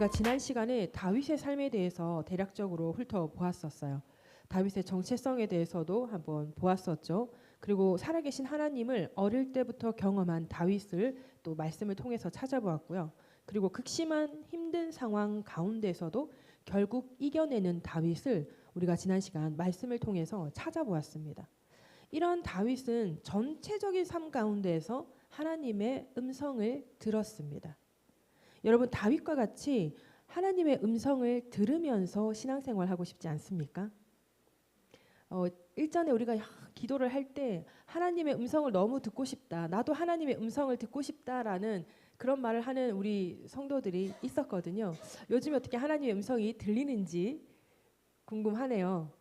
우리가 지난 시간에 다윗의 삶에 대해서 대략적으로 훑어보았었어요. 다윗의 정체성에 대해서도 한번 보았었죠. 그리고 살아계신 하나님을 어릴 때부터 경험한 다윗을 또 말씀을 통해서 찾아보았고요. 그리고 극심한 힘든 상황 가운데서도 결국 이겨내는 다윗을 우리가 지난 시간 말씀을 통해서 찾아보았습니다. 이런 다윗은 전체적인 삶 가운데에서 하나님의 음성을 들었습니다. 여러분, 다윗과 같이 하나님의 음성을 들으면서 신앙생활하고 싶지 않습니까? 일전에 우리가 기도를 할 때 하나님의 음성을 너무 듣고 싶다, 나도 하나님의 음성을 듣고 싶다라는 그런 말을 하는 우리 성도들이 있었거든요. 요즘 어떻게 하나님의 음성이 들리는지 궁금하네요.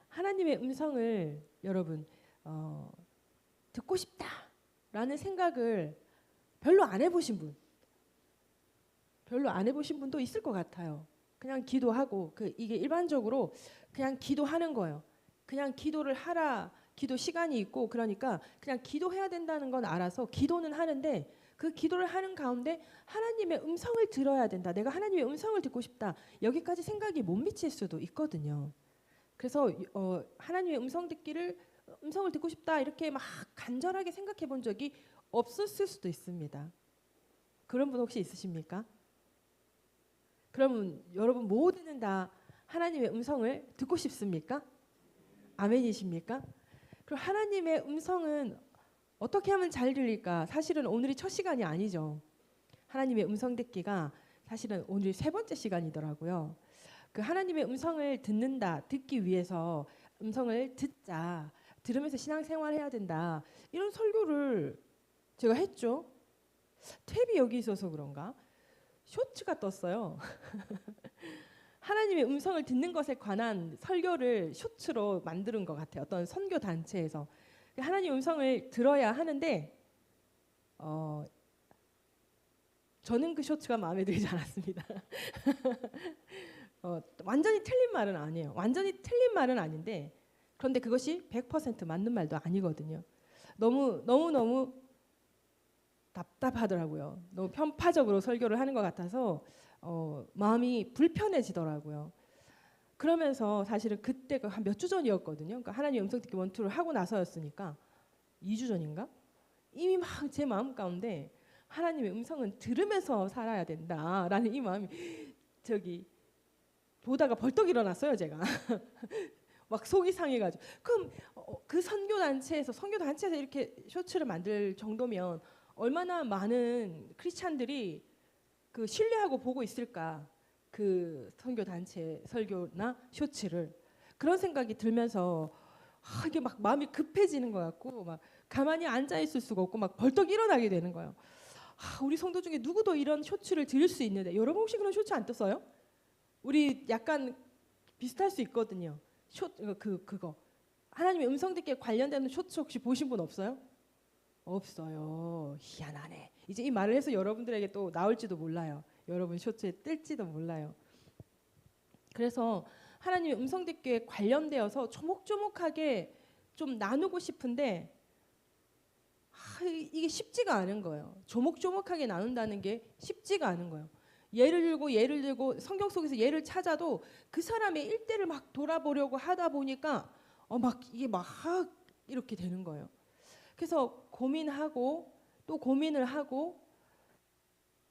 하나님의 음성을 여러분 듣고 싶다라는 생각을 별로 안 해보신 분도 있을 것 같아요. 그냥 기도하고 이게 일반적으로 그냥 기도하는 거예요. 그냥 기도를 하라, 기도 시간이 있고 그러니까 그냥 기도해야 된다는 건 알아서 기도는 하는데 그 기도를 하는 가운데 하나님의 음성을 들어야 된다, 내가 하나님의 음성을 듣고 싶다, 여기까지 생각이 못 미칠 수도 있거든요. 그래서 하나님의 음성을 듣고 싶다 이렇게 막 간절하게 생각해 본 적이 없었을 수도 있습니다. 그런 분 혹시 있으십니까? 그러면 여러분 모두는 다 하나님의 음성을 듣고 싶습니까? 아멘이십니까? 그럼 하나님의 음성은 어떻게 하면 잘 들릴까? 사실은 오늘이 첫 시간이 아니죠. 하나님의 음성 듣기가 사실은 오늘이 세 번째 시간이더라고요. 그 하나님의 음성을 듣기 위해서 음성을 들으면서 신앙생활해야 된다, 이런 설교를 제가 했죠. 탭이 여기 있어서 그런가? 쇼츠가 떴어요. 하나님의 음성을 듣는 것에 관한 설교를 쇼츠로 만드는 것 같아요. 어떤 선교 단체에서 하나님의 음성을 들어야 하는데 저는 그 쇼츠가 마음에 들지 않았습니다. 완전히 틀린 말은 아니에요. 완전히 틀린 말은 아닌데 그런데 그것이 100% 맞는 말도 아니거든요. 너무 답답하더라고요. 너무 편파적으로 설교를 하는 것 같아서 마음이 불편해지더라고요. 그러면서 사실은 그때가 한 몇 주 전이었거든요. 그러니까 하나님 음성 듣기 원투를 하고 나서였으니까 2주 전인가? 이미 막 제 마음 가운데 하나님의 음성은 들으면서 살아야 된다라는 이 마음이 보다가 벌떡 일어났어요, 제가. 막 속이 상해가지고. 그럼 그 선교단체에서 이렇게 쇼츠를 만들 정도면 얼마나 많은 크리스찬들이 그 신뢰하고 보고 있을까, 그 선교단체 설교나 쇼츠를. 그런 생각이 들면서 이게 막 마음이 급해지는 것 같고 막 가만히 앉아 있을 수가 없고 막 벌떡 일어나게 되는 거예요. 우리 성도 중에 누구도 이런 쇼츠를 들을 수 있는데 여러분 혹시 그런 쇼츠 안 떴어요? 우리 약간 비슷할 수 있거든요. 그거 하나님의 음성 듣기에 관련되는 쇼츠 혹시 보신 분 없어요? 없어요. 희한하네. 이제 이 말을 해서 여러분들에게 또 나올지도 몰라요. 여러분 쇼츠에 뜰지도 몰라요. 그래서 하나님의 음성 듣기에 관련되어서 조목조목하게 좀 나누고 싶은데 이게 쉽지가 않은 거예요. 조목조목하게 나눈다는 게 쉽지가 않은 거예요. 예를 들고 성경 속에서 예를 찾아도 그 사람의 일대를 막 돌아보려고 하다 보니까 이게 막 이렇게 되는 거예요. 그래서 고민하고 또 고민을 하고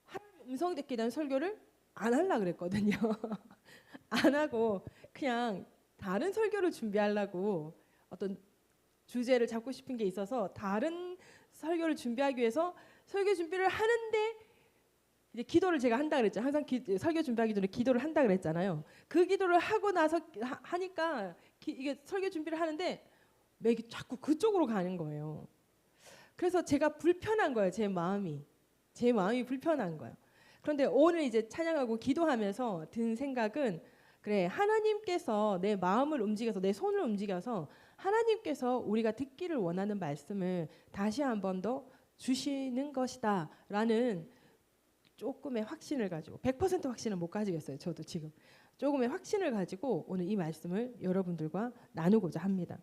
하나님 음성 듣기에 대한 설교를 안 하려고 그랬거든요. 안 하고 그냥 다른 설교를 준비하려고 어떤 주제를 잡고 싶은 게 있어서 다른 설교를 준비하기 위해서 설교 준비를 하는데 이제 기도를 제가 한다 그랬죠. 항상 설교 준비하기 전에 기도를 한다 그랬잖아요. 그 기도를 하고 나서 하니까 이게 설교 준비를 하는데 맥이 자꾸 그쪽으로 가는 거예요. 그래서 제가 불편한 거예요. 제 마음이 불편한 거예요. 그런데 오늘 이제 찬양하고 기도하면서 든 생각은, 그래, 하나님께서 내 마음을 움직여서 내 손을 움직여서 하나님께서 우리가 듣기를 원하는 말씀을 다시 한 번 더 주시는 것이다 라는 조금의 확신을 가지고, 100% 확신은 못 가지겠어요. 저도 지금 조금의 확신을 가지고 오늘 이 말씀을 여러분들과 나누고자 합니다.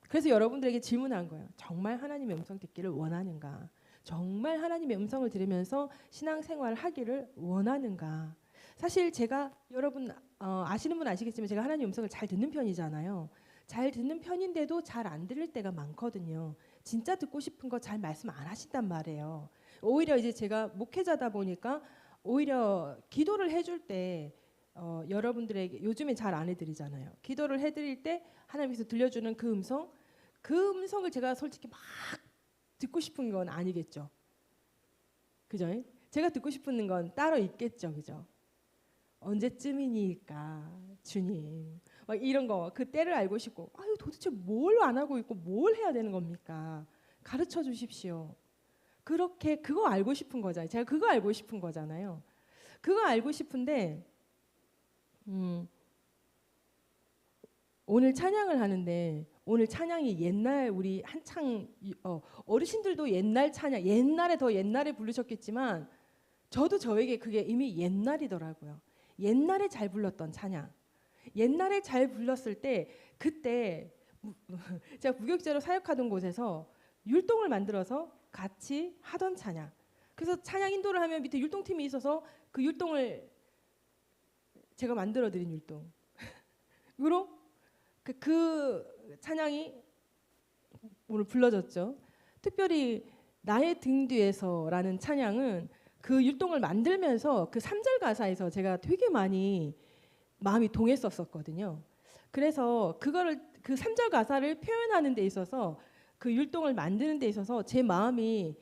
그래서 여러분들에게 질문한 거예요. 정말 하나님의 음성 듣기를 원하는가? 정말 하나님의 음성을 들으면서 신앙생활을 하기를 원하는가? 사실 제가 여러분 아시는 분 아시겠지만 제가 하나님 음성을 잘 듣는 편이잖아요. 잘 듣는 편인데도 잘 안 들을 때가 많거든요. 진짜 듣고 싶은 거 잘 말씀 안 하신단 말이에요. 오히려 이제 제가 목회자다 보니까 오히려 기도를 해줄 때 여러분들에게 요즘엔 잘 안 해드리잖아요. 기도를 해드릴 때 하나님께서 들려주는 그 음성을 제가 솔직히 막 듣고 싶은 건 아니겠죠. 그죠? 제가 듣고 싶은 건 따로 있겠죠. 그죠? 언제쯤이니까 주님 막 이런 거 그 때를 알고 싶고 아유 도대체 뭘 안 하고 있고 뭘 해야 되는 겁니까? 가르쳐 주십시오. 그렇게 그거 알고 싶은 거잖아요. 제가 그거 알고 싶은 거잖아요. 그거 알고 싶은데 오늘 찬양을 하는데 오늘 찬양이 옛날 우리 한창 어르신들도 옛날 찬양 옛날에 더 옛날에 부르셨겠지만 저도 저에게 그게 이미 옛날이더라고요. 옛날에 잘 불렀던 찬양. 옛날에 잘 불렀을 때 그때 제가 부교육자로 사역하던 곳에서 율동을 만들어서 같이 하던 찬양. 그래서 찬양 인도를 하면 밑에 율동팀이 있어서 그 율동을 제가 만들어 드린 율동. 으로 그 찬양이 오늘 불러졌죠. 특별히 나의 등 뒤에서라는 찬양은 그 율동을 만들면서 그 3절 가사에서 제가 되게 많이 마음이 동했었거든요. 그래서 그거를 그 3절 가사를 표현하는 데 있어서 그 율동을 만드는 데 있어서 제 마음이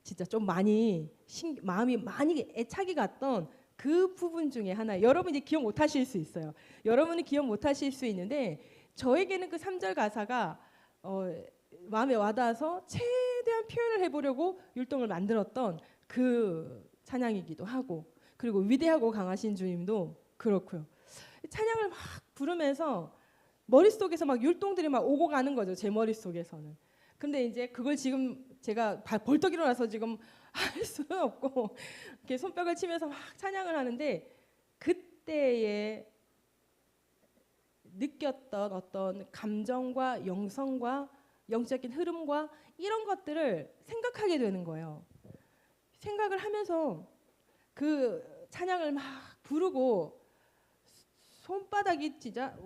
진짜 좀 마음이 많이 애착이 갔던 그 부분 중에 하나. 여러분이 기억 못 하실 수 있어요. 여러분이 기억 못 하실 수 있는데 저에게는 그 3절 가사가 마음에 와닿아서 최대한 표현을 해보려고 율동을 만들었던 그 찬양이기도 하고 그리고 위대하고 강하신 주님도 그렇고요. 찬양을 막 부르면서 머릿속에서 막 율동들이 막 오고 가는 거죠. 제 머릿속에서는. 근데 이제 그걸 지금 제가 벌떡 일어나서 지금 할 수는 없고 이렇게 손뼉을 치면서 막 찬양을 하는데 그때의 느꼈던 어떤 감정과 영성과 영적인 흐름과 이런 것들을 생각하게 되는 거예요. 생각을 하면서 그 찬양을 막 부르고 손바닥이 진짜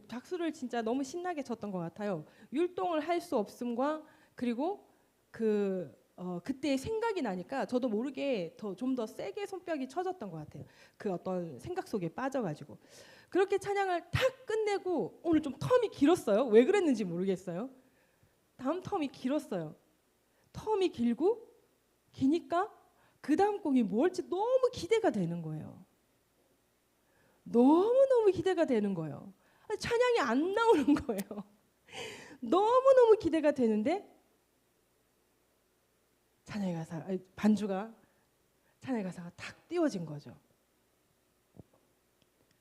박수를 진짜 너무 신나게 쳤던 것 같아요. 율동을 할 수 없음과 그리고 그때의 생각이 나니까 저도 모르게 좀 더 세게 손뼉이 쳐졌던 것 같아요. 그 어떤 생각 속에 빠져가지고 그렇게 찬양을 탁 끝내고 오늘 좀 텀이 길었어요. 왜 그랬는지 모르겠어요. 다음 텀이 길었어요. 텀이 기니까 그 다음 곡이 뭘지 너무 기대가 되는 거예요. 너무너무 기대가 되는 거예요. 찬양이 안 나오는 거예요. 너무너무 기대가 되는데 찬양의 가사가 탁 띄워진 거죠.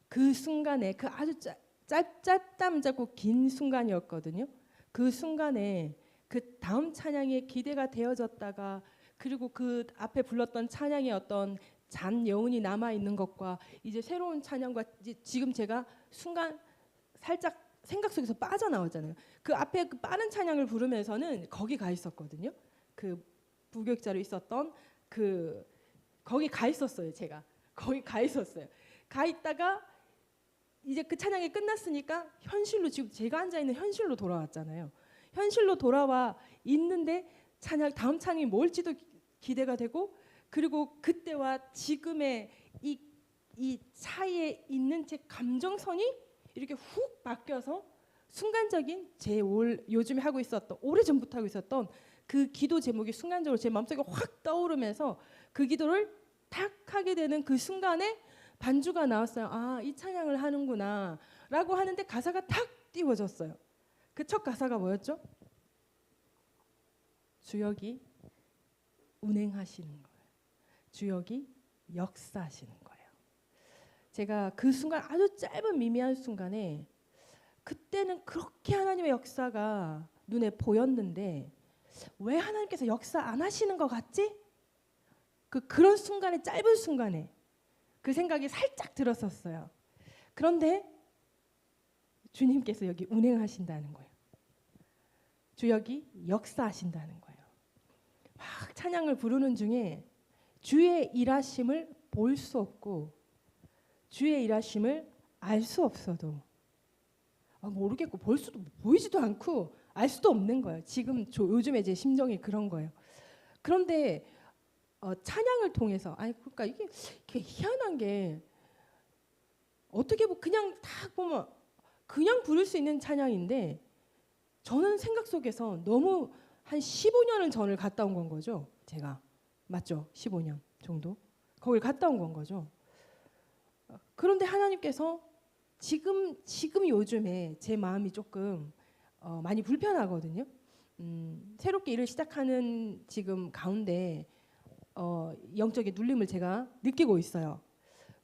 그 순간에 그 아주 짧고 긴 순간이었거든요. 그 순간에 그 다음 찬양에 기대가 되어졌다가 그리고 그 앞에 불렀던 찬양의 어떤 잔 여운이 남아 있는 것과 이제 새로운 찬양과 이제 지금 제가 순간 살짝 생각 속에서 빠져나왔잖아요. 그 앞에 그 빠른 찬양을 부르면서는 거기 가 있었거든요. 그 부교육자로 있었던 거기 가 있었어요. 제가 거기 가 있었어요. 가 있다가 이제 그 찬양이 끝났으니까 현실로 지금 제가 앉아 있는 현실로 돌아왔잖아요. 현실로 돌아와 있는데 다음 찬양이 뭘지도 기대가 되고 그리고 그때와 지금의 이 차이에 있는 제 감정선이 이렇게 훅 바뀌어서 순간적인 요즘에 하고 있었던 오래전부터 하고 있었던 그 기도 제목이 순간적으로 제 마음속에 확 떠오르면서 그 기도를 탁 하게 되는 그 순간에 반주가 나왔어요. 아, 이 찬양을 하는구나 라고 하는데 가사가 탁 띄워졌어요. 그 첫 가사가 뭐였죠? 주역이 운행하시는 거예요. 주역이 역사하시는 거예요. 제가 그 순간 아주 짧은 미미한 순간에 그때는 그렇게 하나님의 역사가 눈에 보였는데 왜 하나님께서 역사 안 하시는 것 같지? 그런 순간에 짧은 순간에 그 생각이 살짝 들었었어요. 그런데 주님께서 여기 운행하신다는 거예요. 주역이 역사하신다는 거예요. 막 찬양을 부르는 중에 주의 일하심을 볼 수 없고 주의 일하심을 알 수 없어도 모르겠고 볼 수도 보이지도 않고 알 수도 없는 거예요. 지금 요즘에 제 심정이 그런 거예요. 그런데 찬양을 통해서 그러니까 이게 희한한 게 어떻게 보면 그냥 딱 보면 그냥 부를 수 있는 찬양인데 저는 생각 속에서 너무 한 15년은 전을 갔다 온 건 거죠. 제가 맞죠? 15년 정도 거길 갔다 온 건 거죠. 그런데 하나님께서 지금 요즘에 제 마음이 조금 많이 불편하거든요. 새롭게 일을 시작하는 지금 가운데 영적인 눌림을 제가 느끼고 있어요.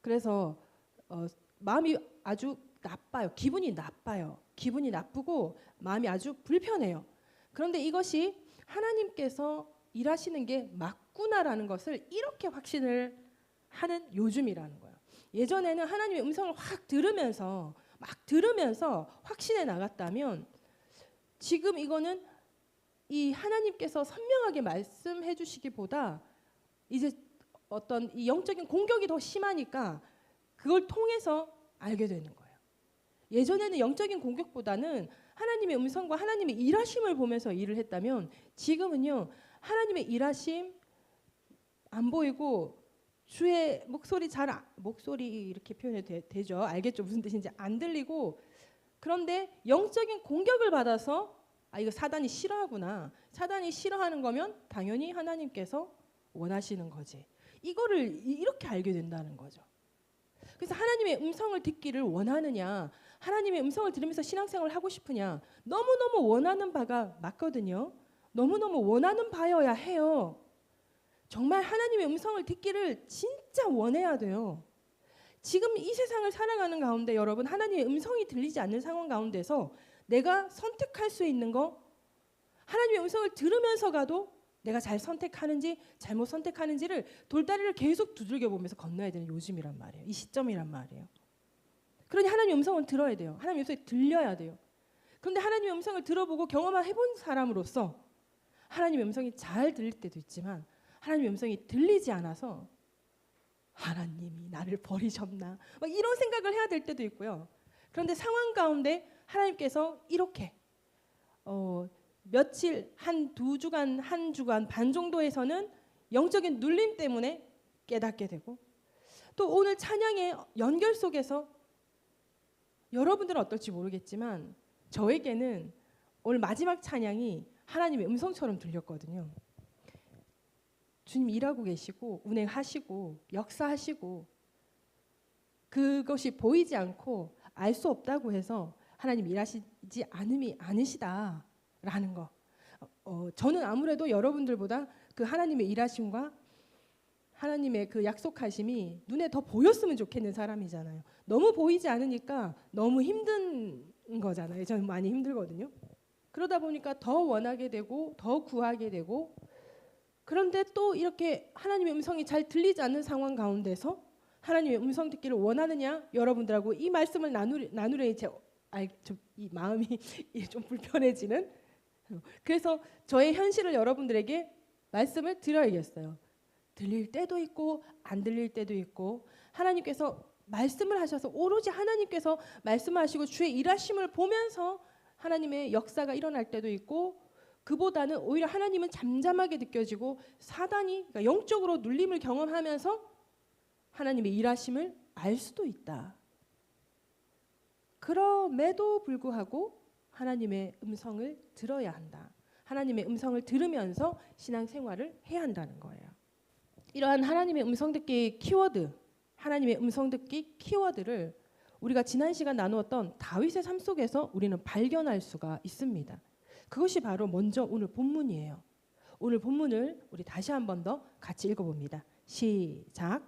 그래서 마음이 아주 나빠요. 기분이 나빠요. 기분이 나쁘고 마음이 아주 불편해요. 그런데 이것이 하나님께서 일하시는 게 맞구나라는 것을 이렇게 확신을 하는 요즘이라는 거예요. 예전에는 하나님의 음성을 확 들으면서 확신해 나갔다면 지금 이거는 이 하나님께서 선명하게 말씀해 주시기보다 이제 어떤 이 영적인 공격이 더 심하니까 그걸 통해서 알게 되는 거예요. 예전에는 영적인 공격보다는 하나님의 음성과 하나님의 일하심을 보면서 일을 했다면 지금은요. 하나님의 일하심 안 보이고 주의 목소리 목소리 이렇게 표현해도 되죠. 알겠죠? 무슨 뜻인지 안 들리고 그런데 영적인 공격을 받아서 이거 사단이 싫어하구나. 사단이 싫어하는 거면 당연히 하나님께서 원하시는 거지. 이거를 이렇게 알게 된다는 거죠. 그래서 하나님의 음성을 듣기를 원하느냐, 하나님의 음성을 들으면서 신앙생활을 하고 싶으냐, 너무너무 원하는 바가 맞거든요. 너무너무 원하는 바여야 해요. 정말 하나님의 음성을 듣기를 진짜 원해야 돼요. 지금 이 세상을 살아가는 가운데 여러분 하나님의 음성이 들리지 않는 상황 가운데서 내가 선택할 수 있는 거 하나님의 음성을 들으면서 가도 내가 잘 선택하는지 잘못 선택하는지를 돌다리를 계속 두들겨 보면서 건너야 되는 요즘이란 말이에요. 이 시점이란 말이에요. 그러니 하나님의 음성을 들어야 돼요. 하나님의 음성이 들려야 돼요. 그런데 하나님의 음성을 들어보고 해본 사람으로서 하나님의 음성이 잘 들릴 때도 있지만 하나님의 음성이 들리지 않아서 하나님이 나를 버리셨나 막 이런 생각을 해야 될 때도 있고요. 그런데 상황 가운데 하나님께서 이렇게 며칠 한 주간 반 정도에서는 영적인 눌림 때문에 깨닫게 되고 또 오늘 찬양의 연결 속에서 여러분들은 어떨지 모르겠지만 저에게는 오늘 마지막 찬양이 하나님의 음성처럼 들렸거든요. 주님 일하고 계시고 운행하시고 역사하시고 그것이 보이지 않고 알 수 없다고 해서 하나님 일하시지 않으시다라는 거. 저는 아무래도 여러분들보다 그 하나님의 일하심과 하나님의 그 약속하심이 눈에 더 보였으면 좋겠는 사람이잖아요. 너무 보이지 않으니까 너무 힘든 거잖아요. 저는 많이 힘들거든요. 그러다 보니까 더 원하게 되고 더 구하게 되고 그런데 또 이렇게 하나님의 음성이 잘 들리지 않는 상황 가운데서 하나님의 음성 듣기를 원하느냐 여러분들하고 이 말씀을 나누려니 이 마음이 좀 불편해지는 그래서 저의 현실을 여러분들에게 말씀을 드려야겠어요. 들릴 때도 있고 안 들릴 때도 있고 하나님께서 말씀을 하셔서 오로지 하나님께서 말씀하시고 주의 일하심을 보면서 하나님의 역사가 일어날 때도 있고 그보다는 오히려 하나님은 잠잠하게 느껴지고 사단이 그러니까 영적으로 눌림을 경험하면서 하나님의 일하심을 알 수도 있다. 그럼에도 불구하고 하나님의 음성을 들어야 한다. 하나님의 음성을 들으면서 신앙생활을 해야 한다는 거예요. 이러한 하나님의 음성 듣기 키워드, 하나님의 음성 듣기 키워드를 우리가 지난 시간 나누었던 다윗의 삶 속에서 우리는 발견할 수가 있습니다. 그것이 바로 먼저 오늘 본문이에요. 오늘 본문을 우리 다시 한 번 더 같이 읽어봅니다. 시작.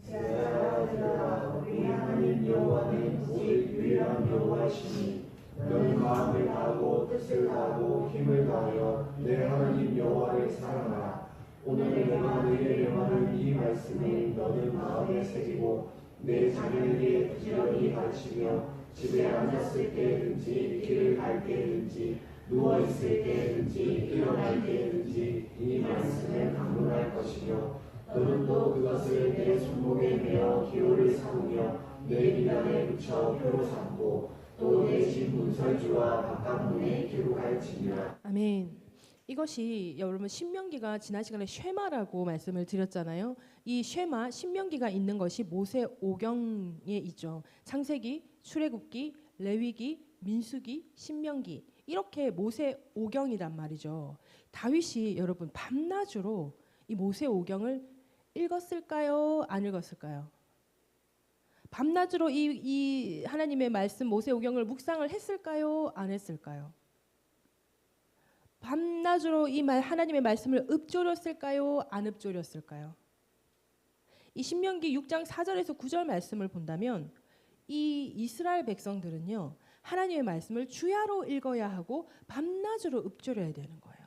우리 하나님 여호와는 오직 유일한 여호와시니 너는 마음을 다하고 뜻을 다하고 힘을 다하여 내 하나님 여호와를 사랑하라. 오늘 내가 너에게 명하는 이 말씀을 너는 마음에 새기고 내 자녀에게 부지런히 가르치며 집에 앉았을 때든지 길을 갈 때든지 누워있을 때든지 일어날 때든지 이 말씀을 강론할 것이며 너는 또 그것을 내 손목에 매어 기호를 삼으며 내 비단에 붙여 표로 삼고 또 내 집 문설주와 바깥 문에 기록할지니라. 아멘. 이것이 여러분 신명기가 지난 시간에 쉐마라고 말씀을 드렸잖아요. 이 쉐마 신명기가 있는 것이 모세 오경에 있죠. 창세기, 출애굽기, 레위기, 민수기, 신명기 이렇게 모세 오경이란 말이죠. 다윗이 여러분 밤낮으로 이 모세 오경을 읽었을까요? 안 읽었을까요? 밤낮으로 이 하나님의 말씀 모세 오경을 묵상을 했을까요? 안 했을까요? 밤낮으로 이 하나님의 말씀을 읊조렸을까요? 안 읊조렸을까요? 이 신명기 6장 4절에서 9절 말씀을 본다면 이 이스라엘 백성들은요. 하나님의 말씀을 주야로 읽어야 하고 밤낮으로 읊조려야 되는 거예요.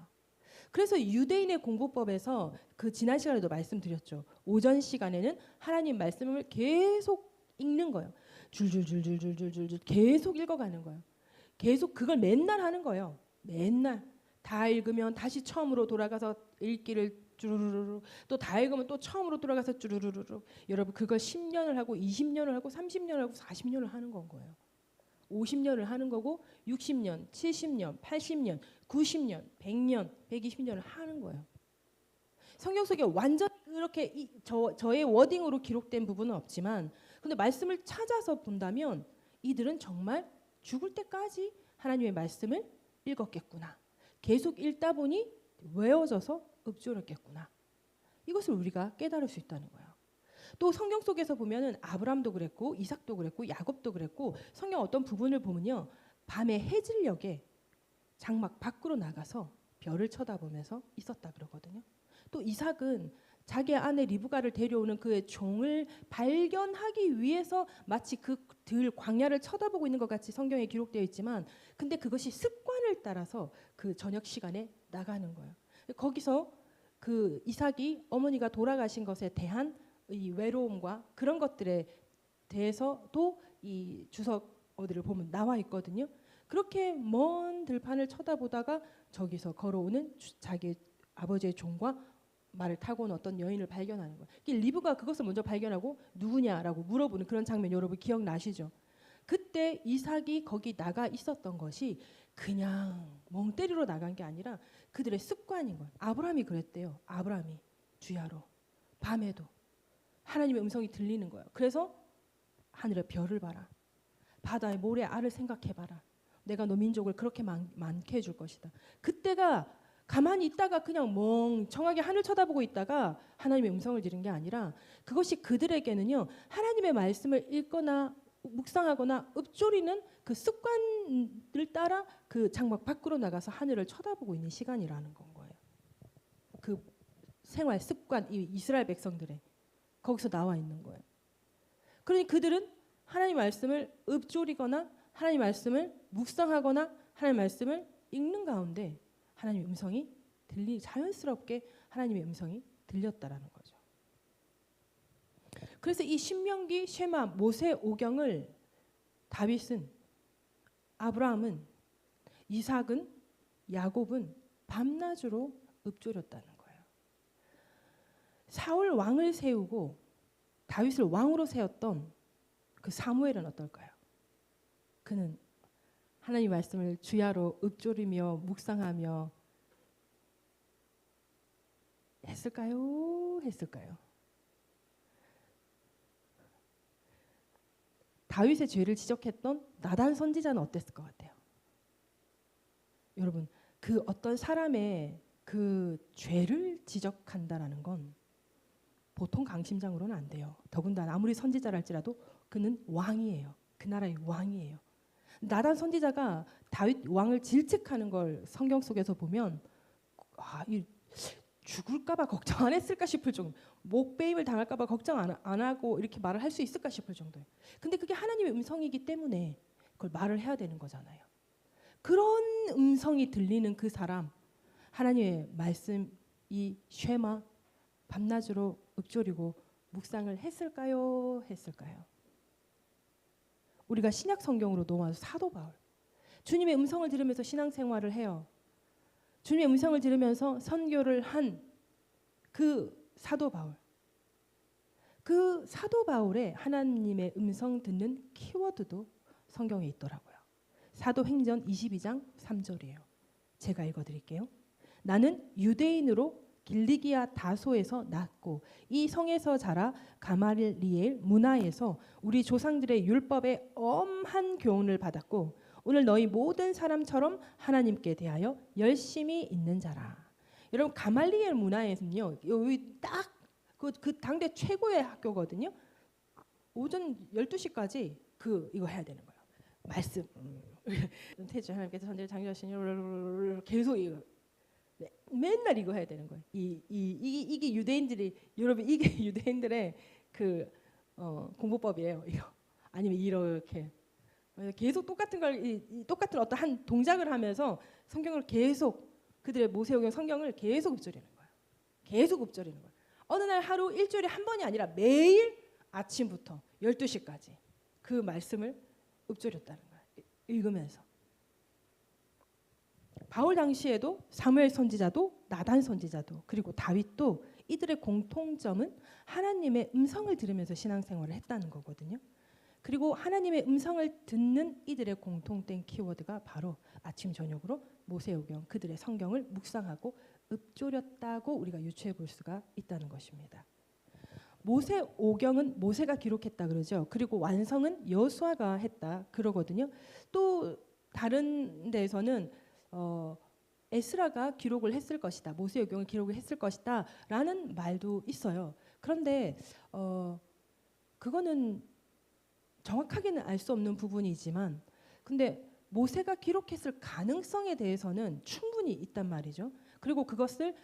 그래서 유대인의 공부법에서 그 지난 시간에도 말씀드렸죠. 오전 시간에는 하나님 말씀을 계속 읽는 거예요. 줄줄줄줄줄줄줄 계속 읽어가는 거예요. 계속 그걸 맨날 하는 거예요. 맨날 다 읽으면 다시 처음으로 돌아가서 읽기를 쭈루루루 또 다 읽으면 또 처음으로 돌아가서 쭈루루루. 여러분 그걸 10년을 하고 20년을 하고 30년을 하고 40년을 하는 건 거예요. 50년을 하는 거고 60년, 70년, 80년, 90년, 100년, 120년을 하는 거예요. 성경 속에 완전 그렇게 저의 워딩으로 기록된 부분은 없지만 근데 말씀을 찾아서 본다면 이들은 정말 죽을 때까지 하나님의 말씀을 읽었겠구나. 계속 읽다 보니 외워져서 읊조렸겠구나. 이것을 우리가 깨달을 수 있다는 거예요. 또 성경 속에서 보면은 아브람도 그랬고 이삭도 그랬고 야곱도 그랬고 성경 어떤 부분을 보면요. 밤에 해질녘에 장막 밖으로 나가서 별을 쳐다보면서 있었다 그러거든요. 또 이삭은 자기 아내 리브가를 데려오는 그의 종을 발견하기 위해서 마치 그 들 광야를 쳐다보고 있는 것 같이 성경에 기록되어 있지만 근데 그것이 습관을 따라서 그 저녁 시간에 나가는 거예요. 거기서 그 이삭이 어머니가 돌아가신 것에 대한 이 외로움과 그런 것들에 대해서도 이 주석 어디를 보면 나와 있거든요. 그렇게 먼 들판을 쳐다보다가 저기서 걸어오는 자기 아버지의 종과 말을 타고 온 어떤 여인을 발견하는 거예요. 리브가 그것을 먼저 발견하고 누구냐라고 물어보는 그런 장면 여러분 기억나시죠? 그때 이삭이 거기 나가 있었던 것이 그냥 멍 때리러 나간 게 아니라 그들의 습관인 거예요. 아브라함이 그랬대요. 아브라함이 주야로 밤에도 하나님의 음성이 들리는 거예요. 그래서 하늘의 별을 봐라. 바다의 모래 알을 생각해봐라. 내가 너 민족을 그렇게 많게 해줄 것이다. 그때가 가만히 있다가 그냥 멍청하게 하늘 쳐다보고 있다가 하나님의 음성을 들은 게 아니라 그것이 그들에게는요. 하나님의 말씀을 읽거나 묵상하거나 읊조리는 그 습관을 따라 그 장막 밖으로 나가서 하늘을 쳐다보고 있는 시간이라는 건 거예요. 그 생활 습관 이 이스라엘 백성들의 거기서 나와 있는 거예요. 그러니 그들은 하나님 말씀을 읊조리거나 하나님 말씀을 묵상하거나 하나님 말씀을 읽는 가운데 하나님의 음성이 자연스럽게 하나님의 음성이 들렸다라는 거죠. 그래서 이 신명기, 쉐마, 모세 오경을 다윗은, 아브라함은, 이삭은, 야곱은 밤낮으로 읊조렸다는 거예요. 사울 왕을 세우고 다윗을 왕으로 세웠던 그 사무엘은 어떨까요? 그는 하나님 말씀을 주야로 읊조리며 묵상하며 했을까요? 했을까요? 다윗의 죄를 지적했던 나단 선지자는 어땠을 것 같아요? 여러분, 그 어떤 사람의 그 죄를 지적한다라는 건 보통 강심장으로는 안 돼요. 더군다나 아무리 선지자랄지라도 그는 왕이에요. 그 나라의 왕이에요. 나단 선지자가 다윗 왕을 질책하는 걸 성경 속에서 보면 죽을까봐 걱정 안 했을까 싶을 정도, 목베임을 당할까봐 걱정 안 하고 이렇게 말을 할 수 있을까 싶을 정도예요. 근데 그게 하나님의 음성이기 때문에 그걸 말을 해야 되는 거잖아요. 그런 음성이 들리는 그 사람, 하나님의 말씀 이 쉐마 밤낮으로 읊조리고 묵상을 했을까요? 했을까요? 우리가 신약 성경으로 넘어와서 사도 바울, 주님의 음성을 들으면서 신앙생활을 해요. 주님의 음성을 들으면서 선교를 한 그 사도 바울, 그 사도 바울의 하나님의 음성 듣는 키워드도 성경에 있더라고요. 사도행전 22장 3절이에요. 제가 읽어드릴게요. 나는 유대인으로 길리기아 다소에서 났고 이 성에서 자라 가말리엘 문화에서 우리 조상들의 율법에 엄한 교훈을 받았고 오늘 너희 모든 사람처럼 하나님께 대하여 열심히 있는 자라. 여러분 가말리엘 문화에는요. 여기 딱 그 당대 최고의 학교거든요. 오전 12시까지 이거 해야 되는 거예요. 말씀. 태주 하나님께서 선지를 창조하시니 계속 이거 네, 맨날 이거 해야 되는 거예요. 이게 유대인들이 여러분 이게 유대인들의 공부법이에요. 이거 아니면 이렇게 계속 똑같은 걸 똑같은 어떤 한 동작을 하면서 성경을 계속 그들의 모세오경 성경을 계속 읊조리는 거예요. 계속 읊조리는 거예요. 어느 날 하루 일주일에 한 번이 아니라 매일 아침부터 12시까지 그 말씀을 읊조렸다는 거예요. 읽으면서. 바울 당시에도 사무엘 선지자도 나단 선지자도 그리고 다윗도 이들의 공통점은 하나님의 음성을 들으면서 신앙생활을 했다는 거거든요. 그리고 하나님의 음성을 듣는 이들의 공통된 키워드가 바로 아침 저녁으로 모세오경 그들의 성경을 묵상하고 읊조렸다고 우리가 유추해 볼 수가 있다는 것입니다. 모세오경은 모세가 기록했다 그러죠. 그리고 완성은 여호수아가 했다 그러거든요. 또 다른 데에서는 에스라가 기록을 했을 것이다. 모세오경을 기록을 했을 것이다 라는 말도 있어요. 그런데 그거는 정확하게는 알 수 없는 부분이지만 근데 모세가 기록했을 가능성에 대해서는 충분히 있단 말이죠. 그리고 그것을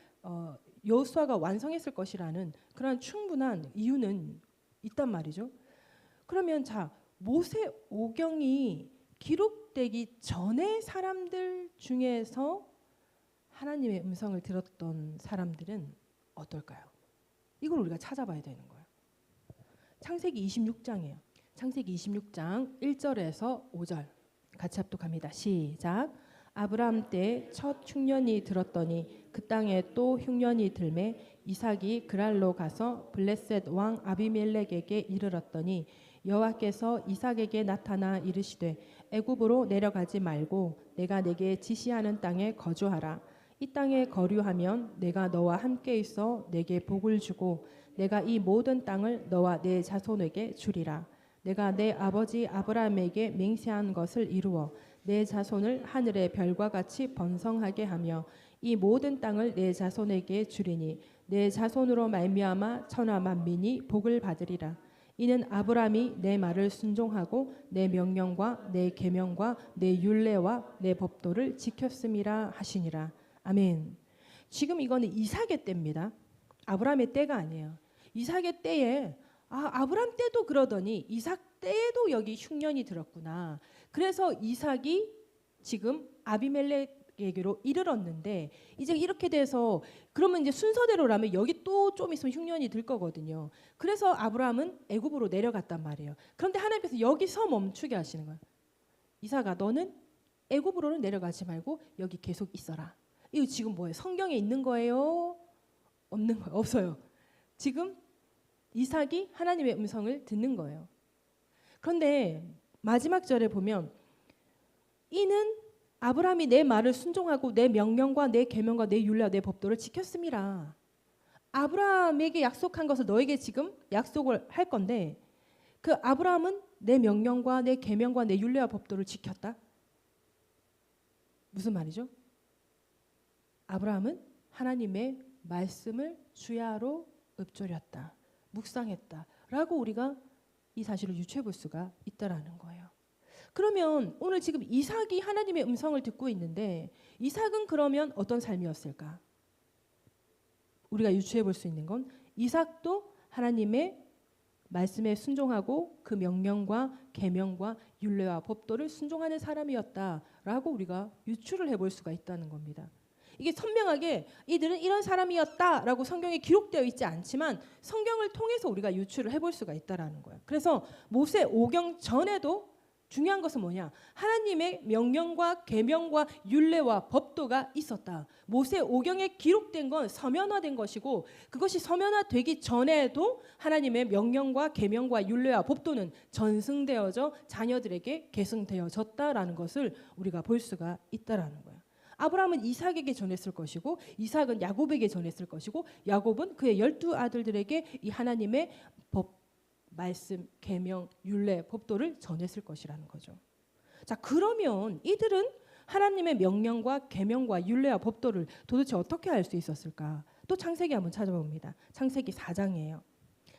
여호수아가 완성했을 것이라는 그런 충분한 이유는 있단 말이죠. 그러면 자 모세오경이 기록되기 전에 사람들 중에서 하나님의 음성을 들었던 사람들은 어떨까요? 이걸 우리가 찾아봐야 되는 거예요. 창세기 26장이에요. 창세기 26장 1절에서 5절 같이 합독합니다. 시작. 아브라함 때 첫 흉년이 들었더니 그 땅에 또 흉년이 들매 이삭이 그랄로 가서 블레셋 왕 아비멜렉에게 이르렀더니 여호와께서 이삭에게 나타나 이르시되 애굽으로 내려가지 말고 내가 내게 지시하는 땅에 거주하라. 이 땅에 거류하면 내가 너와 함께 있어 내게 복을 주고 내가 이 모든 땅을 너와 내 자손에게 주리라. 내가 내 아버지 아브라함에게 맹세한 것을 이루어 내 자손을 하늘의 별과 같이 번성하게 하며 이 모든 땅을 내 자손에게 주리니 내 자손으로 말미암아 천하 만민이 복을 받으리라. 이는 아브라함이 내 말을 순종하고 내 명령과 내 계명과 내 율례와 내 법도를 지켰음이라 하시니라. 아멘. 지금 이거는 이삭의 때입니다. 아브라함의 때가 아니에요. 이삭의 때에 아브라함 때도 그러더니 이삭 때에도 여기 흉년이 들었구나. 그래서 이삭이 지금 아비멜렉에게로 이르렀는데 이제 이렇게 돼서 그러면 이제 순서대로라면 여기 또 좀 있으면 흉년이 들 거거든요. 그래서 아브라함은 애굽으로 내려갔단 말이에요. 그런데 하나님께서 여기서 멈추게 하시는 거예요. 이삭아 너는 애굽으로는 내려가지 말고 여기 계속 있어라. 이거 지금 뭐예요? 성경에 있는 거예요? 없는 거예요? 없어요. 지금 이삭이 하나님의 음성을 듣는 거예요. 그런데 마지막 절에 보면 이는 아브라함이 내 말을 순종하고 내 명령과 내 계명과 내 율례와 내 법도를 지켰음이라. 아브라함에게 약속한 것을 너에게 지금 약속을 할 건데 그 아브라함은 내 명령과 내 계명과 내 율례와 법도를 지켰다. 무슨 말이죠? 아브라함은 하나님의 말씀을 주야로 읊조렸다. 묵상했다라고 우리가 이 사실을 유추해 볼 수가 있다라는 거예요. 그러면 오늘 지금 이삭이 하나님의 음성을 듣고 있는데 이삭은 그러면 어떤 삶이었을까? 우리가 유추해 볼 수 있는 건 이삭도 하나님의 말씀에 순종하고 그 명령과 계명과 율례와 법도를 순종하는 사람이었다라고 우리가 유추를 해볼 수가 있다는 겁니다. 이게 선명하게 이들은 이런 사람이었다라고 성경에 기록되어 있지 않지만 성경을 통해서 우리가 유추를 해볼 수가 있다라는 거예요. 그래서 모세오경 전에도 중요한 것은 뭐냐? 하나님의 명령과 계명과 율례와 법도가 있었다. 모세 오경에 기록된 건 서면화된 것이고 그것이 서면화되기 전에도 하나님의 명령과 계명과 율례와 법도는 전승되어져 자녀들에게 계승되어졌다라는 것을 우리가 볼 수가 있다라는 거예요. 아브라함은 이삭에게 전했을 것이고 이삭은 야곱에게 전했을 것이고 야곱은 그의 12아들들에게 이 하나님의 법, 말씀, 계명, 율례, 법도를 전했을 것이라는 거죠. 자, 그러면 이들은 하나님의 명령과 계명과 율례와 법도를 도대체 어떻게 알 수 있었을까? 또 창세기 한번 찾아봅니다. 창세기 4장이에요.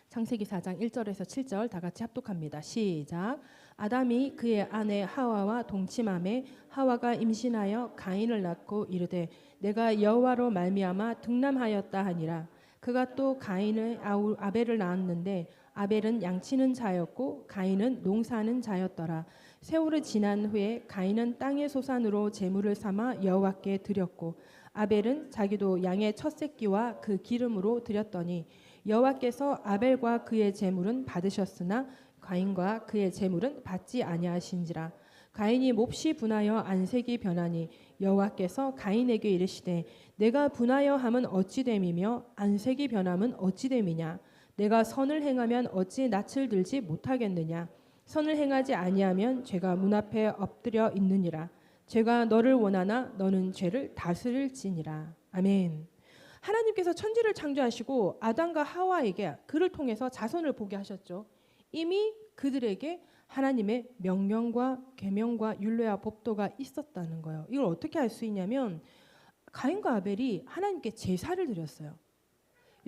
창세기 4장 1절에서 7절 다 같이 합독합니다. 시작. 아담이 그의 아내 하와와 동침하매 하와가 임신하여 가인을 낳고 이르되 내가 여호와로 말미암아 득남하였다 하니라. 그가 또 가인의 아벨을 낳았는데 아벨은 양치는 자였고 가인은 농사는 자였더라. 세월이 지난 후에 가인은 땅의 소산으로 제물을 삼아 여호와께 드렸고 아벨은 자기도 양의 첫 새끼와 그 기름으로 드렸더니 여호와께서 아벨과 그의 제물은 받으셨으나 가인과 그의 제물은 받지 아니하신지라. 가인이 몹시 분하여 안색이 변하니 여호와께서 가인에게 이르시되 내가 분하여 함은 어찌 됨이며 안색이 변함은 어찌 됨이냐. 내가 선을 행하면 어찌 낯을 들지 못하겠느냐. 선을 행하지 아니하면 죄가 문 앞에 엎드려 있느니라. 죄가 너를 원하나 너는 죄를 다스릴지니라. 아멘. 하나님께서 천지를 창조하시고 아담과 하와에게 그를 통해서 자손을 보게 하셨죠. 이미 그들에게 하나님의 명령과 계명과 율례와 법도가 있었다는 거예요. 이걸 어떻게 알 수 있냐면 가인과 아벨이 하나님께 제사를 드렸어요.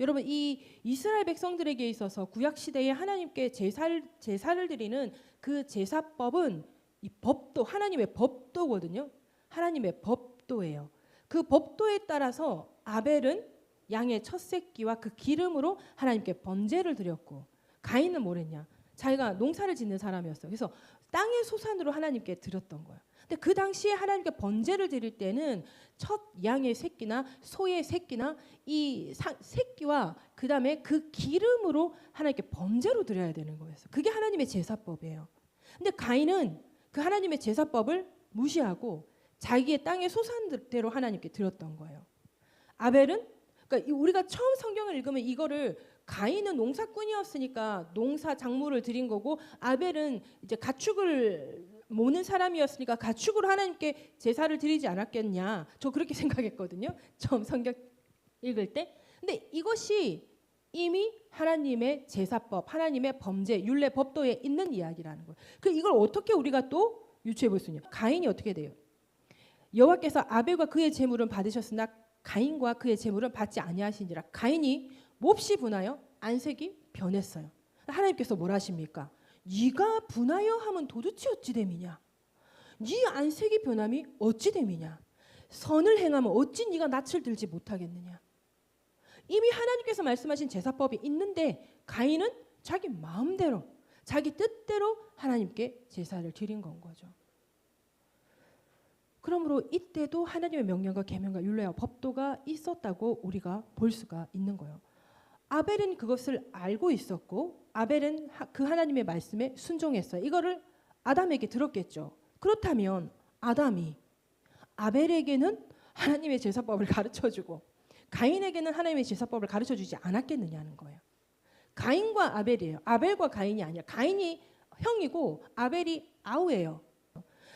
여러분, 이 이스라엘 백성들에게 있어서 구약 시대에 하나님께 제사를 드리는 그 제사법은 이 법도, 하나님의 법도거든요. 하나님의 법도예요. 그 법도에 따라서 아벨은 양의 첫 새끼와 그 기름으로 하나님께 번제를 드렸고 가인은 뭐랬냐? 자기가 농사를 짓는 사람이었어요. 그래서 땅의 소산으로 하나님께 드렸던 거예요. 근데 그 당시에 하나님께 번제를 드릴 때는 첫 양의 새끼나 소의 새끼나 이 새끼와 그 다음에 그 기름으로 하나님께 번제로 드려야 되는 거였어요. 그게 하나님의 제사법이에요. 근데 가인은 그 하나님의 제사법을 무시하고 자기의 땅의 소산대로 하나님께 드렸던 거예요. 아벨은 그러니까 우리가 처음 성경을 읽으면 이거를 가인은 농사꾼이었으니까 농사 작물을 드린 거고 아벨은 이제 가축을 모는 사람이었으니까 가축으로 하나님께 제사를 드리지 않았겠냐. 저 그렇게 생각했거든요. 처음 성경 읽을 때. 근데 이것이 이미 하나님의 제사법, 하나님의 범죄, 율례, 법도에 있는 이야기라는 거예요. 그 이걸 어떻게 우리가 또 유추해 볼 수 있냐? 가인이 어떻게 돼요? 여호와께서 아벨과 그의 제물은 받으셨으나 가인과 그의 제물은 받지 아니하시니라. 가인이 몹시 분하여 안색이 변했어요. 하나님께서 뭐라 하십니까? 네가 분하여 함은 도대체 어찌 됨이냐? 네 안색이 변함이 어찌 됨이냐? 선을 행하면 어찌 네가 낯을 들지 못하겠느냐? 이미 하나님께서 말씀하신 제사법이 있는데 가인은 자기 마음대로 자기 뜻대로 하나님께 제사를 드린 건 거죠. 그러므로 이때도 하나님의 명령과 계명과 율례와 법도가 있었다고 우리가 볼 수가 있는 거예요. 아벨은 그것을 알고 있었고 아벨은 그 하나님의 말씀에 순종했어요. 이거를 아담에게 들었겠죠. 그렇다면 아담이 아벨에게는 하나님의 제사법을 가르쳐주고 가인에게는 하나님의 제사법을 가르쳐주지 않았겠느냐는 거예요. 가인과 아벨이에요. 아벨과 가인이 아니야. 가인이 형이고 아벨이 아우예요.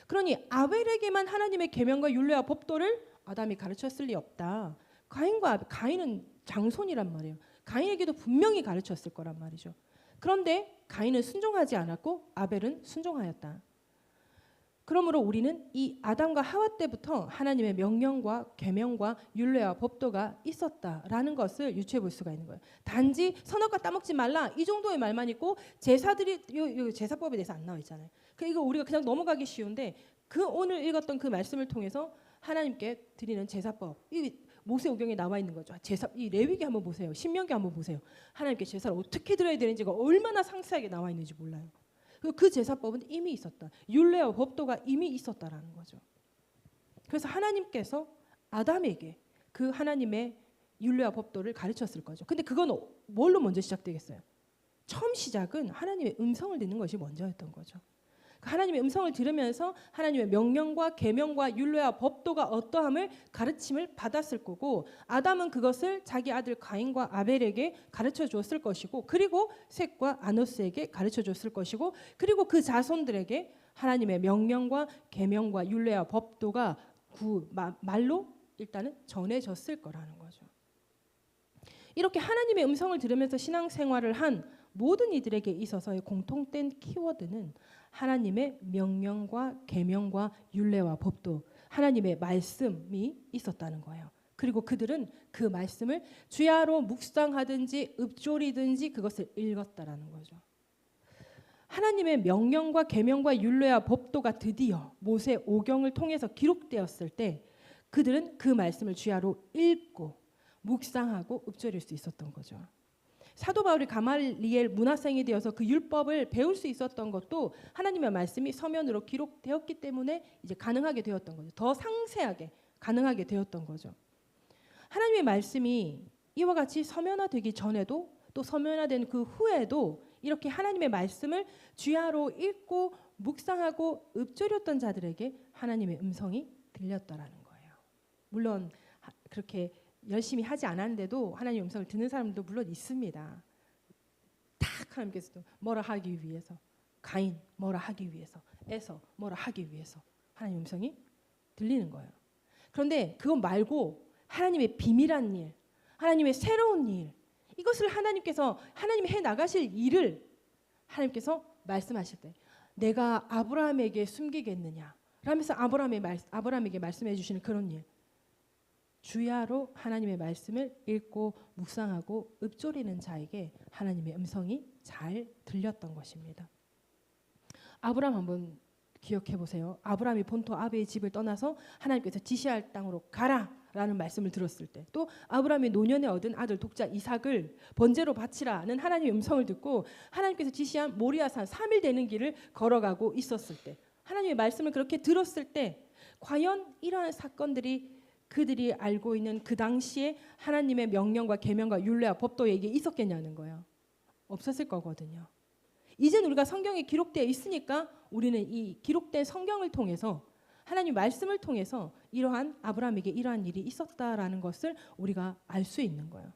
그러니 아벨에게만 하나님의 계명과 율례와 법도를 아담이 가르쳤을 리 없다. 가인은 장손이란 말이에요. 가인에게도 분명히 가르쳤을 거란 말이죠. 그런데 가인은 순종하지 않았고 아벨은 순종하였다. 그러므로 우리는 이 아담과 하와 때부터 하나님의 명령과 계명과 율례와 법도가 있었다라는 것을 유추해 볼 수가 있는 거예요. 단지 선악과 따먹지 말라 이 정도의 말만 있고 제사들이 요 제사법에 대해서 안 나와 있잖아요. 이거 우리가 그냥 넘어가기 쉬운데 그 오늘 읽었던 그 말씀을 통해서 하나님께 드리는 제사법 이 모세오경에 나와 있는 거죠. 이 레위기 한번 보세요. 신명기 한번 보세요. 하나님께 제사를 어떻게 드려야 되는지가 얼마나 상세하게 나와 있는지 몰라요. 그 제사법은 이미 있었다. 율례와 법도가 이미 있었다라는 거죠. 그래서 하나님께서 아담에게 그 하나님의 율례와 법도를 가르쳤을 거죠. 근데 그건 뭘로 먼저 시작되겠어요? 처음 시작은 하나님의 음성을 듣는 것이 먼저였던 거죠. 하나님의 음성을 들으면서 하나님의 명령과 계명과 율례와 법도가 어떠함을 가르침을 받았을 거고, 아담은 그것을 자기 아들 가인과 아벨에게 가르쳐 주었을 것이고, 그리고 셋과 아노스에게 가르쳐 줬을 것이고, 그리고 그 자손들에게 하나님의 명령과 계명과 율례와 법도가 말로 일단은 전해졌을 거라는 거죠. 이렇게 하나님의 음성을 들으면서 신앙생활을 한 모든 이들에게 있어서의 공통된 키워드는 하나님의 명령과 계명과 율례와 법도, 하나님의 말씀이 있었다는 거예요. 그리고 그들은 그 말씀을 주야로 묵상하든지 읊조리든지 그것을 읽었다라는 거죠. 하나님의 명령과 계명과 율례와 법도가 드디어 모세 오경을 통해서 기록되었을 때 그들은 그 말씀을 주야로 읽고 묵상하고 읊조릴 수 있었던 거죠. 사도 바울이 가말리엘 문화생이 되어서 그 율법을 배울 수 있었던 것도 하나님의 말씀이 서면으로 기록되었기 때문에 이제 가능하게 되었던 거죠. 더 상세하게 가능하게 되었던 거죠. 하나님의 말씀이 이와 같이 서면화되기 전에도 또 서면화된 그 후에도 이렇게 하나님의 말씀을 주야로 읽고 묵상하고 읊조렸던 자들에게 하나님의 음성이 들렸다라는 거예요. 물론 그렇게 열심히 하지 않았는데도 하나님의 음성을 듣는 사람도 물론 있습니다. 딱 하나님께서도 뭐라 하기 위해서, 가인 뭐라 하기 위해서, 에서 뭐라 하기 위해서 하나님의 음성이 들리는 거예요. 그런데 그것 말고 하나님의 비밀한 일, 하나님의 새로운 일, 이것을 하나님이 해 나가실 일을 하나님께서 말씀하실 때 내가 아브라함에게 숨기겠느냐 라면서 아브라함에게 말씀해 주시는 그런 일, 주야로 하나님의 말씀을 읽고 묵상하고 읊조리는 자에게 하나님의 음성이 잘 들렸던 것입니다. 아브라함 한번 기억해 보세요. 아브라함이 본토 아베의 집을 떠나서 하나님께서 지시할 땅으로 가라라는 말씀을 들었을 때, 또 아브라함이 노년에 얻은 아들 독자 이삭을 번제로 바치라는 하나님의 음성을 듣고 하나님께서 지시한 모리아산 3일 되는 길을 걸어가고 있었을 때, 하나님의 말씀을 그렇게 들었을 때 과연 이러한 사건들이 그들이 알고 있는 그 당시에 하나님의 명령과 계명과 율례와 법도에게 있었겠냐는 거예요. 없었을 거거든요. 이젠 우리가 성경에 기록되어 있으니까 우리는 이 기록된 성경을 통해서 하나님 말씀을 통해서 이러한 아브라함에게 이러한 일이 있었다라는 것을 우리가 알 수 있는 거예요.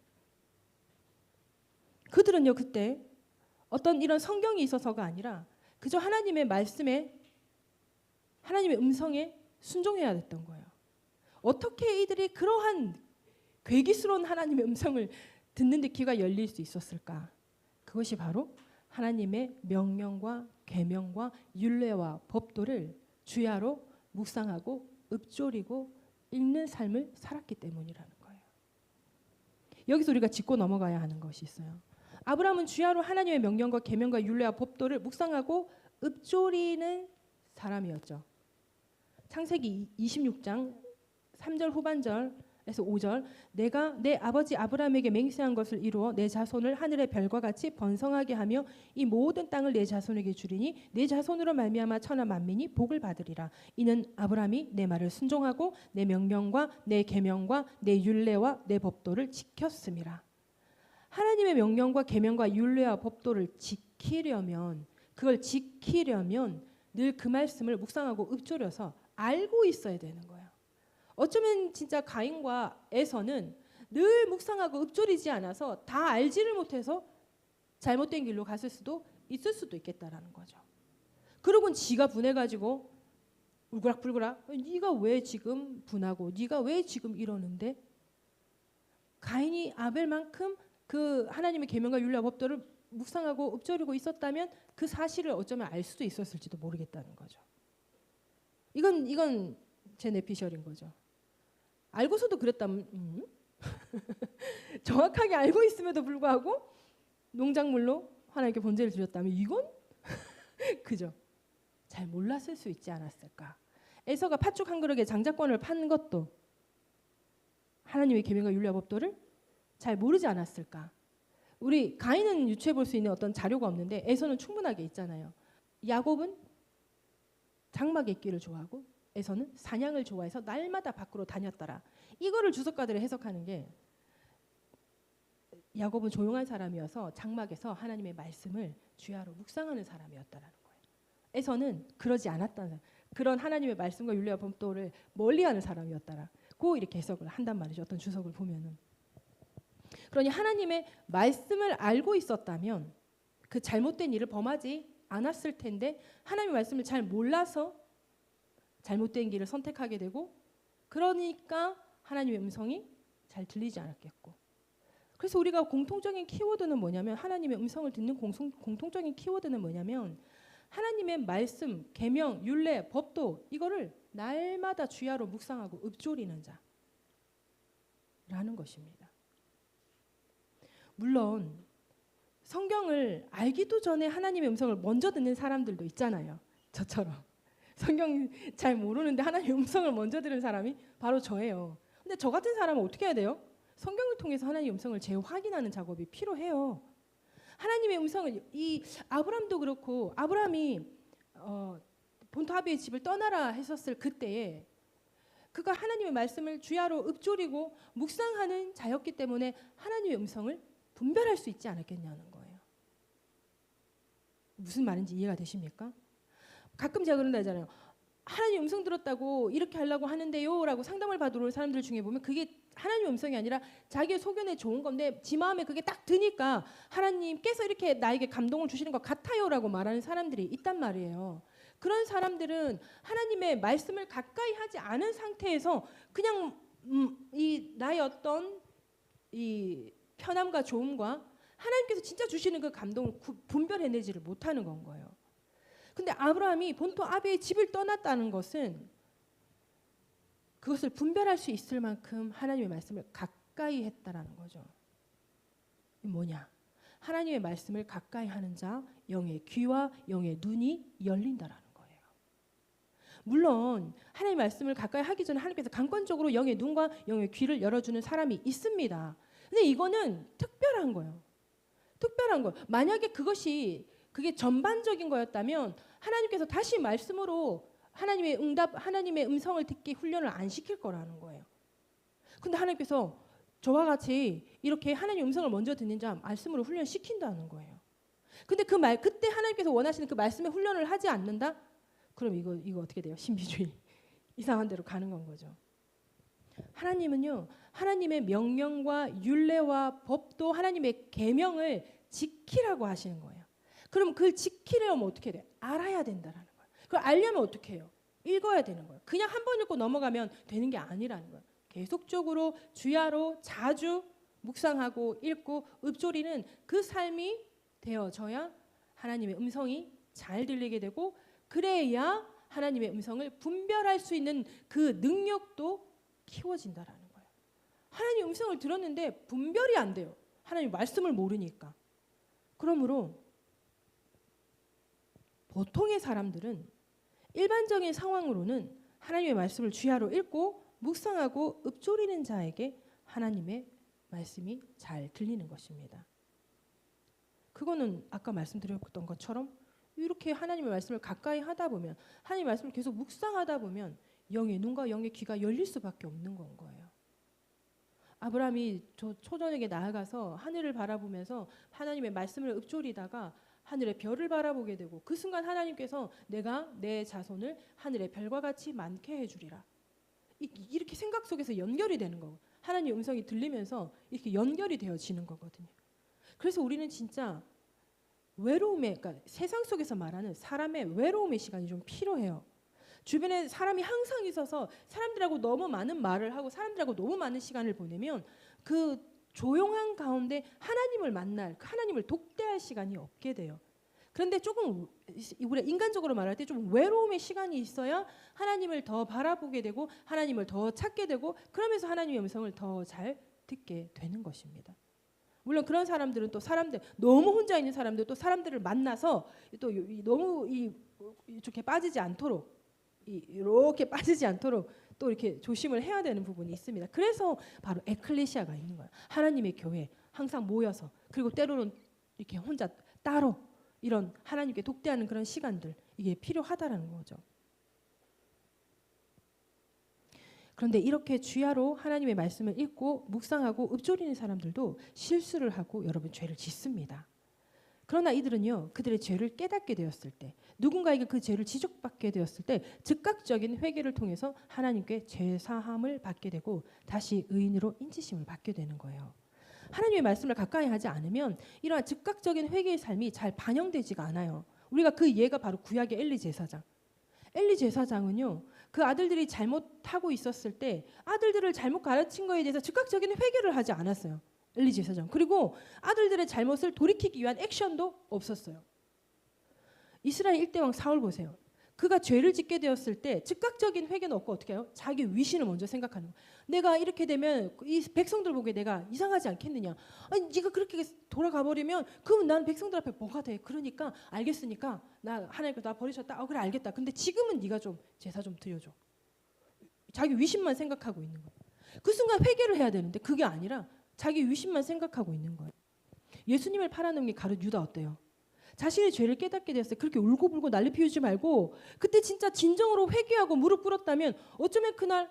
그들은요, 그때 어떤 이런 성경이 있어서가 아니라 그저 하나님의 말씀에, 하나님의 음성에 순종해야 됐던 거예요. 어떻게 이들이 그러한 괴기스러운 하나님의 음성을 듣는 데 귀가 열릴 수 있었을까? 그것이 바로 하나님의 명령과 계명과 율례와 법도를 주야로 묵상하고 읊조리고 읽는 삶을 살았기 때문이라는 거예요. 여기서 우리가 짚고 넘어가야 하는 것이 있어요. 아브라함은 주야로 하나님의 명령과 계명과 율례와 법도를 묵상하고 읊조리는 사람이었죠. 창세기 26장 3절 후반절에서 5절, 내가 내 아버지 아브라함에게 맹세한 것을 이루어 내 자손을 하늘의 별과 같이 번성하게 하며 이 모든 땅을 내 자손에게 주리니 내 자손으로 말미암아 천하 만민이 복을 받으리라. 이는 아브라함이 내 말을 순종하고 내 명령과 내 계명과 내 율례와 내 법도를 지켰음이라. 하나님의 명령과 계명과 율례와 법도를 지키려면, 그걸 지키려면 늘 그 말씀을 묵상하고 읊조려서 알고 있어야 되는 거예요. 어쩌면 진짜 가인과 에서는 늘 묵상하고 읊조리지 않아서 다 알지를 못해서 잘못된 길로 갔을 수도 있을 수도 있겠다라는 거죠. 그러고는 지가 분해가지고 울그락불그락, 네가 왜 지금 분하고 네가 왜 지금 이러는데, 가인이 아벨만큼 그 하나님의 계명과 율례와 법도를 묵상하고 읊조리고 있었다면 그 사실을 어쩌면 알 수도 있었을지도 모르겠다는 거죠. 이건 제네피셜인 거죠. 알고서도 그랬다면 정확하게 알고 있음에도 불구하고 농작물로 하나님께 번제를 드렸다면 이건 그죠? 잘 몰랐을 수 있지 않았을까? 에서가 팥죽 한 그릇에 장자권을 판 것도 하나님의 계명과 율례와 법도를 잘 모르지 않았을까? 우리 가인은 유추해 볼 수 있는 어떤 자료가 없는데 에서는 충분하게 있잖아요. 야곱은 장막 객기를 좋아하고 에서는 사냥을 좋아해서 날마다 밖으로 다녔더라. 이거를 주석가들이 해석하는 게, 야곱은 조용한 사람이어서 장막에서 하나님의 말씀을 주야로 묵상하는 사람이었다라는 거예요. 에서는 그러지 않았다는 사람. 그런 하나님의 말씀과 율례와 법도를 멀리하는 사람이었다라고 이렇게 해석을 한단 말이죠. 어떤 주석을 보면은. 그러니 하나님의 말씀을 알고 있었다면 그 잘못된 일을 범하지 않았을 텐데 하나님의 말씀을 잘 몰라서 잘못된 길을 선택하게 되고 그러니까 하나님의 음성이 잘 들리지 않았겠고. 그래서 우리가 공통적인 키워드는 뭐냐면 하나님의 음성을 듣는 공통적인 키워드는 뭐냐면 하나님의 말씀, 계명, 율례, 법도 이거를 날마다 주야로 묵상하고 읊조리는 자라는 것입니다. 물론 성경을 알기도 전에 하나님의 음성을 먼저 듣는 사람들도 있잖아요. 저처럼. 성경 잘 모르는데 하나님의 음성을 먼저 들은 사람이 바로 저예요. 근데 저 같은 사람은 어떻게 해야 돼요? 성경을 통해서 하나님의 음성을 재확인하는 작업이 필요해요. 하나님의 음성을 이 아브람도 그렇고 아브람이 본토 아비의 집을 떠나라 했었을 그때에 그가 하나님의 말씀을 주야로 읊조리고 묵상하는 자였기 때문에 하나님의 음성을 분별할 수 있지 않았겠냐는 거예요. 무슨 말인지 이해가 되십니까? 가끔 제가 그런다 하잖아요. 하나님 음성 들었다고 이렇게 하려고 하는데요 라고 상담을 받으러 올 사람들 중에 보면 그게 하나님의 음성이 아니라 자기의 소견에 좋은 건데 지 마음에 그게 딱 드니까 하나님께서 이렇게 나에게 감동을 주시는 것 같아요 라고 말하는 사람들이 있단 말이에요. 그런 사람들은 하나님의 말씀을 가까이 하지 않은 상태에서 그냥 이 나의 어떤 이 편함과 좋음과 하나님께서 진짜 주시는 그 감동을 분별해내지를 못하는 건 거예요. 근데 아브라함이 본토 아비의 집을 떠났다는 것은 그것을 분별할 수 있을 만큼 하나님의 말씀을 가까이 했다라는 거죠. 뭐냐? 하나님의 말씀을 가까이 하는 자 영의 귀와 영의 눈이 열린다라는 거예요. 물론 하나님의 말씀을 가까이 하기 전에 하나님께서 강권적으로 영의 눈과 영의 귀를 열어주는 사람이 있습니다. 근데 이거는 특별한 거예요. 특별한 거. 만약에 그게 전반적인 거였다면 하나님께서 다시 말씀으로 하나님의 응답, 하나님의 음성을 듣기 훈련을 안 시킬 거라는 거예요. 근데 하나님께서 저와 같이 이렇게 하나님의 음성을 먼저 듣는 자 말씀으로 훈련시킨다는 거예요. 근데 그때 하나님께서 원하시는 그 말씀의 훈련을 하지 않는다? 그럼 이거 어떻게 돼요? 신비주의. 이상한 데로 가는 건 거죠. 하나님은요. 하나님의 명령과 율례와 법도 하나님의 계명을 지키라고 하시는 거예요. 그럼 그걸 지키려면 어떻게 돼요? 알아야 된다라는 거예요. 그걸 알려면 어떻게 해요? 읽어야 되는 거예요. 그냥 한 번 읽고 넘어가면 되는 게 아니라는 거예요. 계속적으로 주야로 자주 묵상하고 읽고 읊조리는 그 삶이 되어져야 하나님의 음성이 잘 들리게 되고 그래야 하나님의 음성을 분별할 수 있는 그 능력도 키워진다라는 거예요. 하나님 음성을 들었는데 분별이 안 돼요. 하나님 말씀을 모르니까. 그러므로 보통의 사람들은 일반적인 상황으로는 하나님의 말씀을 주야로 읽고 묵상하고 읊조리는 자에게 하나님의 말씀이 잘 들리는 것입니다. 그거는 아까 말씀드렸던 것처럼 이렇게 하나님의 말씀을 가까이 하다 보면 하나님의 말씀을 계속 묵상하다 보면 영의 눈과 영의 귀가 열릴 수밖에 없는 건 거예요. 아브라함이 초저녁에 나아가서 하늘을 바라보면서 하나님의 말씀을 읊조리다가 하늘의 별을 바라보게 되고 그 순간 하나님께서 내가 내 자손을 하늘의 별과 같이 많게 해주리라. 이렇게 생각 속에서 연결이 되는 거고 하나님의 음성이 들리면서 이렇게 연결이 되어지는 거거든요. 그래서 우리는 진짜 그러니까 세상 속에서 말하는 사람의 외로움의 시간이 좀 필요해요. 주변에 사람이 항상 있어서 사람들하고 너무 많은 말을 하고 사람들하고 너무 많은 시간을 보내면 그 조용한 가운데 하나님을 만날, 하나님을 독대할 시간이 없게 돼요. 그런데 조금 우리가 인간적으로 말할 때 좀 외로움의 시간이 있어야 하나님을 더 바라보게 되고 하나님을 더 찾게 되고 그러면서 하나님의 음성을 더 잘 듣게 되는 것입니다. 물론 그런 사람들은 또 너무 혼자 있는 사람들 또 사람들을 만나서 또 너무 이렇게 빠지지 않도록 이렇게 빠지지 않도록 또 이렇게 조심을 해야 되는 부분이 있습니다. 그래서 바로 에클레시아가 있는 거예요. 하나님의 교회 항상 모여서 그리고 때로는 이렇게 혼자 따로 이런 하나님께 독대하는 그런 시간들 이게 필요하다라는 거죠. 그런데 이렇게 주야로 하나님의 말씀을 읽고 묵상하고 읊조리는 사람들도 실수를 하고 여러분 죄를 짓습니다. 그러나 이들은요, 그들의 죄를 깨닫게 되었을 때, 누군가에게 그 죄를 지적받게 되었을 때 즉각적인 회개를 통해서 하나님께 죄 사함을 받게 되고 다시 의인으로 인치심을 받게 되는 거예요. 하나님의 말씀을 가까이 하지 않으면 이러한 즉각적인 회개의 삶이 잘 반영되지가 않아요. 우리가 그 예가 바로 구약의 엘리 제사장. 엘리 제사장은요, 그 아들들이 잘못하고 있었을 때 아들들을 잘못 가르친 거에 대해서 즉각적인 회개를 하지 않았어요. 엘리 제사장. 그리고 아들들의 잘못을 돌이키기 위한 액션도 없었어요. 이스라엘 1대 왕 사울 보세요. 그가 죄를 짓게 되었을 때 즉각적인 회개는 없고 어떻게 해요? 자기 위신을 먼저 생각하는 거예요. 내가 이렇게 되면 이 백성들 보기에 내가 이상하지 않겠느냐. 아니 네가 그렇게 돌아가 버리면 그럼 난 백성들 앞에 뭐가 돼? 그러니까 알겠으니까 나 하나님께서 나 버리셨다. 그래 알겠다. 근데 지금은 네가 좀 제사 좀 드려줘. 자기 위신만 생각하고 있는 거예요. 그 순간 회개를 해야 되는데 그게 아니라 자기 위신만 생각하고 있는 거예요. 예수님을 팔아넘긴 가룟 유다 어때요? 자신의 죄를 깨닫게 되었어요. 그렇게 울고불고 난리 피우지 말고 그때 진짜 진정으로 회개하고 무릎 꿇었다면 어쩌면 그날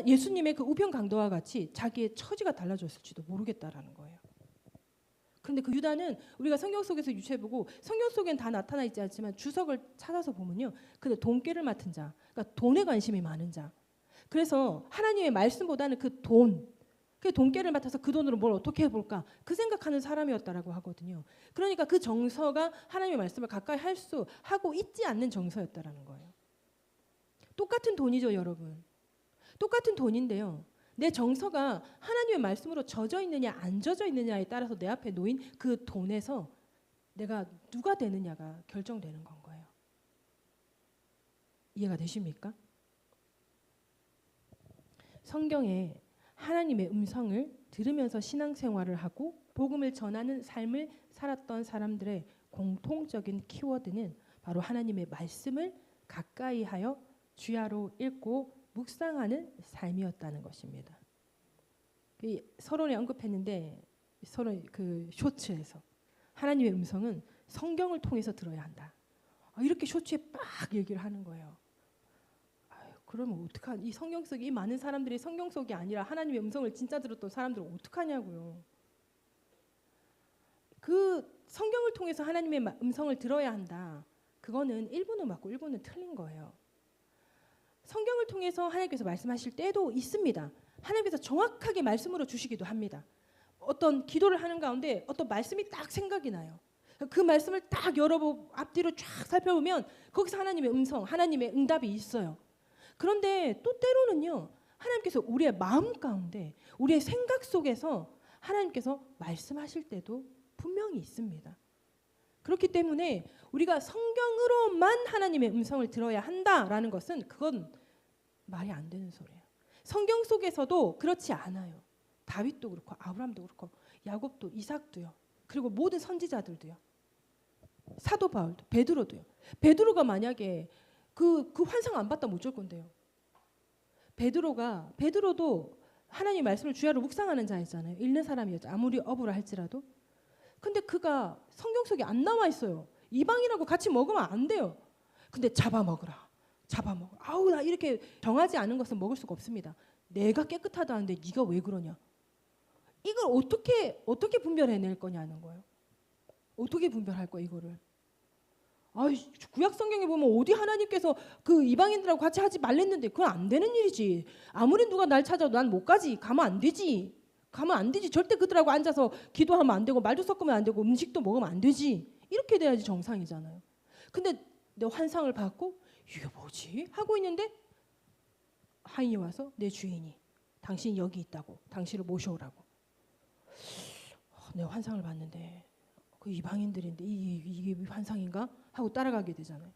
예수님의 그 우편 강도와 같이 자기의 처지가 달라졌을지도 모르겠다라는 거예요. 그런데 그 유다는 우리가 성경 속에서 유추해보고 성경 속엔 다 나타나 있지 않지만 주석을 찾아서 보면요. 근데 돈깨를 맡은 자, 그러니까 돈에 관심이 많은 자. 그래서 하나님의 말씀보다는 그 돈깨를 맡아서 그 돈으로 뭘 어떻게 해볼까 그 생각하는 사람이었다라고 하거든요. 그러니까 그 정서가 하나님의 말씀을 가까이 하고 있지 않는 정서였다라는 거예요. 똑같은 돈이죠, 여러분. 똑같은 돈인데요. 내 정서가 하나님의 말씀으로 젖어 있느냐 안 젖어 있느냐에 따라서 내 앞에 놓인 그 돈에서 내가 누가 되느냐가 결정되는 건 거예요. 이해가 되십니까? 성경에 하나님의 음성을 들으면서 신앙생활을 하고 복음을 전하는 삶을 살았던 사람들의 공통적인 키워드는 바로 하나님의 말씀을 가까이 하여 주야로 읽고 묵상하는 삶이었다는 것입니다. 서론에 언급했는데 서론 그 쇼츠에서 하나님의 음성은 성경을 통해서 들어야 한다. 이렇게 쇼츠에 막 얘기를 하는 거예요. 그러면 어떡하니? 이 성경 속에 이 많은 사람들이 성경 속이 아니라 하나님의 음성을 진짜 들었던 사람들은 어떡하냐고요. 그 성경을 통해서 하나님의 음성을 들어야 한다. 그거는 일부는 맞고 일부는 틀린 거예요. 성경을 통해서 하나님께서 말씀하실 때도 있습니다. 하나님께서 정확하게 말씀으로 주시기도 합니다. 어떤 기도를 하는 가운데 어떤 말씀이 딱 생각이 나요. 그 말씀을 딱 열어보고 앞뒤로 쫙 살펴보면 거기서 하나님의 음성, 하나님의 응답이 있어요. 그런데 또 때로는요. 하나님께서 우리의 마음 가운데 우리의 생각 속에서 하나님께서 말씀하실 때도 분명히 있습니다. 그렇기 때문에 우리가 성경으로만 하나님의 음성을 들어야 한다라는 것은 그건 말이 안 되는 소리예요. 성경 속에서도 그렇지 않아요. 다윗도 그렇고 아브라함도 그렇고 야곱도 이삭도요. 그리고 모든 선지자들도요. 사도 바울도 베드로도요. 베드로가 만약에 그 환상 안 봤다면 어쩔 건데요. 베드로도 하나님 말씀을 주야로 묵상하는 자였잖아요. 읽는 사람이었죠. 아무리 어부라 할지라도. 근데 그가 성경 속에 안 나와 있어요. 이방인하고 같이 먹으면 안 돼요. 근데 잡아먹으라. 아우 나 이렇게 정하지 않은 것은 먹을 수가 없습니다. 내가 깨끗하다는데 네가 왜 그러냐. 이걸 어떻게 분별해낼 거냐는 거예요. 어떻게 분별할 거야 이거를. 구약 성경에 보면 어디 하나님께서 그 이방인들하고 같이 하지 말랬는데 그건 안 되는 일이지. 아무리 누가 날 찾아도 난 못 가지. 가면 안 되지. 절대 그들하고 앉아서 기도하면 안 되고 말도 섞으면 안 되고 음식도 먹으면 안 되지. 이렇게 돼야지 정상이잖아요. 근데 내 환상을 받고 이게 뭐지? 하고 있는데 하인이 와서 내 주인이 당신이 여기 있다고 당신을 모셔오라고. 내 환상을 봤는데 그 이방인들인데 이게 환상인가? 하고 따라가게 되잖아요.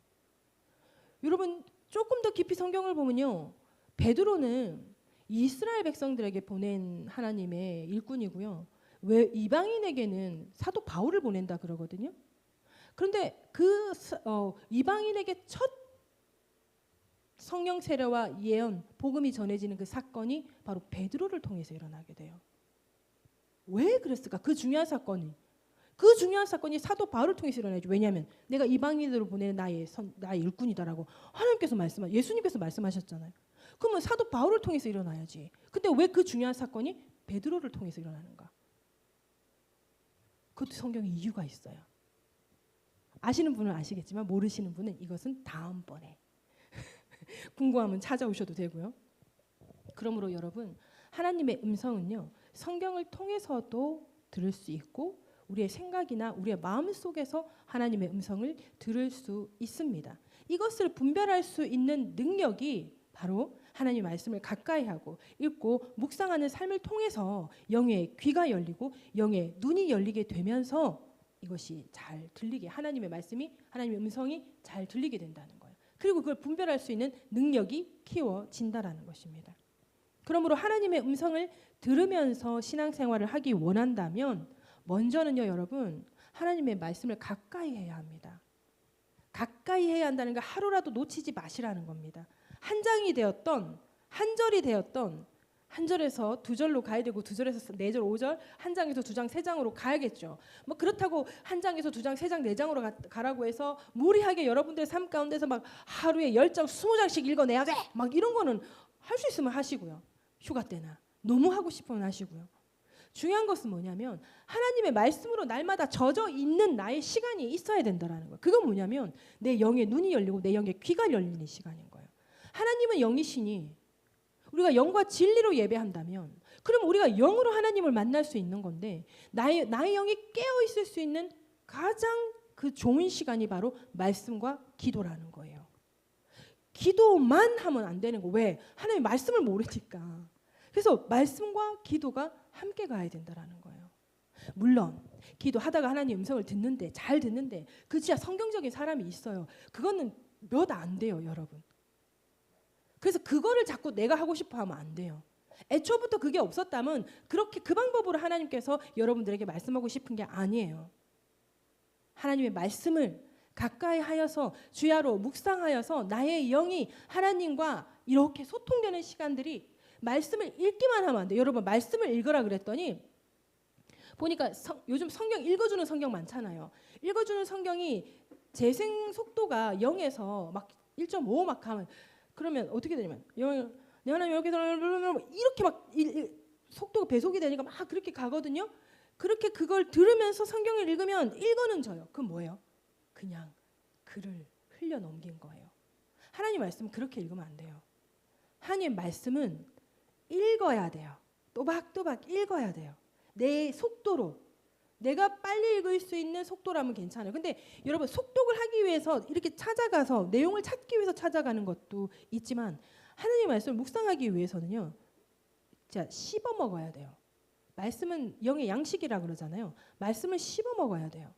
여러분 조금 더 깊이 성경을 보면요. 베드로는 이스라엘 백성들에게 보낸 하나님의 일꾼이고요. 왜 이방인에게는 사도 바울을 보낸다 그러거든요. 그런데 그 이방인에게 첫 성령 세례와 예언, 복음이 전해지는 그 사건이 바로 베드로를 통해서 일어나게 돼요. 왜 그랬을까? 그 중요한 사건이 사도 바울을 통해서 일어나죠. 왜냐하면 내가 이방인으로 보내는 나의 일꾼이다라고 예수님께서 말씀하셨잖아요. 그러면 사도 바울을 통해서 일어나야지. 근데 왜 그 중요한 사건이 베드로를 통해서 일어나는가? 그것도 성경에 이유가 있어요. 아시는 분은 아시겠지만 모르시는 분은 이것은 다음번에 궁금하면 찾아오셔도 되고요. 그러므로 여러분, 하나님의 음성은요, 성경을 통해서도 들을 수 있고 우리의 생각이나 우리의 마음 속에서 하나님의 음성을 들을 수 있습니다. 이것을 분별할 수 있는 능력이 바로 하나님의 말씀을 가까이 하고 읽고 묵상하는 삶을 통해서 영의 귀가 열리고 영의 눈이 열리게 되면서 이것이 잘 들리게, 하나님의 말씀이, 하나님의 음성이 잘 들리게 된다는 거예요. 그리고 그걸 분별할 수 있는 능력이 키워진다라는 것입니다. 그러므로 하나님의 음성을 들으면서 신앙생활을 하기 원한다면 먼저는요, 여러분, 하나님의 말씀을 가까이 해야 합니다. 가까이 해야 한다는 거 하루라도 놓치지 마시라는 겁니다. 한 장이 되었던, 한 절이 되었던, 한 절에서 두 절로 가야 되고 두 절에서 네 절, 5절, 한 장에서 두 장, 세 장으로 가야겠죠. 뭐 그렇다고 한 장에서 두 장, 세 장, 네 장으로 가라고 해서 무리하게 여러분들의 삶 가운데서 막 하루에 10장, 20장씩 읽어내야 돼. 막 이런 거는 할 수 있으면 하시고요. 휴가 때나 너무 하고 싶으면 하시고요. 중요한 것은 뭐냐면 하나님의 말씀으로 날마다 젖어 있는 나의 시간이 있어야 된다라는 거예요. 그건 뭐냐면 내 영의 눈이 열리고 내 영의 귀가 열리는 시간인 거예요. 하나님은 영이시니 우리가 영과 진리로 예배한다면 그럼 우리가 영으로 하나님을 만날 수 있는 건데 나의 영이 깨어 있을 수 있는 가장 그 좋은 시간이 바로 말씀과 기도라는 거예요. 기도만 하면 안 되는 거. 왜? 하나님 말씀을 모르니까. 그래서 말씀과 기도가 함께 가야 된다라는 거예요. 물론 기도하다가 하나님 음성을 듣는데 잘 듣는데 그 진짜 성경적인 사람이 있어요. 그거는 몇 안 돼요, 여러분. 그래서 그거를 자꾸 내가 하고 싶어 하면 안 돼요. 애초부터 그게 없었다면 그렇게 그 방법으로 하나님께서 여러분들에게 말씀하고 싶은 게 아니에요. 하나님의 말씀을 가까이 하여서 주야로 묵상하여서 나의 영이 하나님과 이렇게 소통되는 시간들이 말씀을 읽기만 하면 안 돼요. 여러분 말씀을 읽으라 그랬더니 보니까 요즘 성경 읽어주는 성경 많잖아요. 읽어주는 성경이 재생 속도가 0에서 막 1.5 막 하면 그러면 어떻게 되냐면 내 하나님 이렇게 이렇게 막 속도가 배속이 되니까 막 그렇게 가거든요. 그렇게 그걸 들으면서 성경을 읽으면 읽어는 져요. 그건 뭐예요? 그냥 글을 흘려 넘긴 거예요. 하나님 말씀은 그렇게 읽으면 안 돼요. 하나님 말씀은 읽어야 돼요. 또박또박 읽어야 돼요. 내 속도로. 내가 빨리 읽을 수 있는 속도라면 괜찮아요. 근데 여러분 속독을 하기 위해서 이렇게 찾아가서 내용을 찾기 위해서 찾아가는 것도 있지만 하나님 말씀을 묵상하기 위해서는요. 자, 씹어 먹어야 돼요. 말씀은 영의 양식이라 그러잖아요. 말씀을 씹어 먹어야 돼요.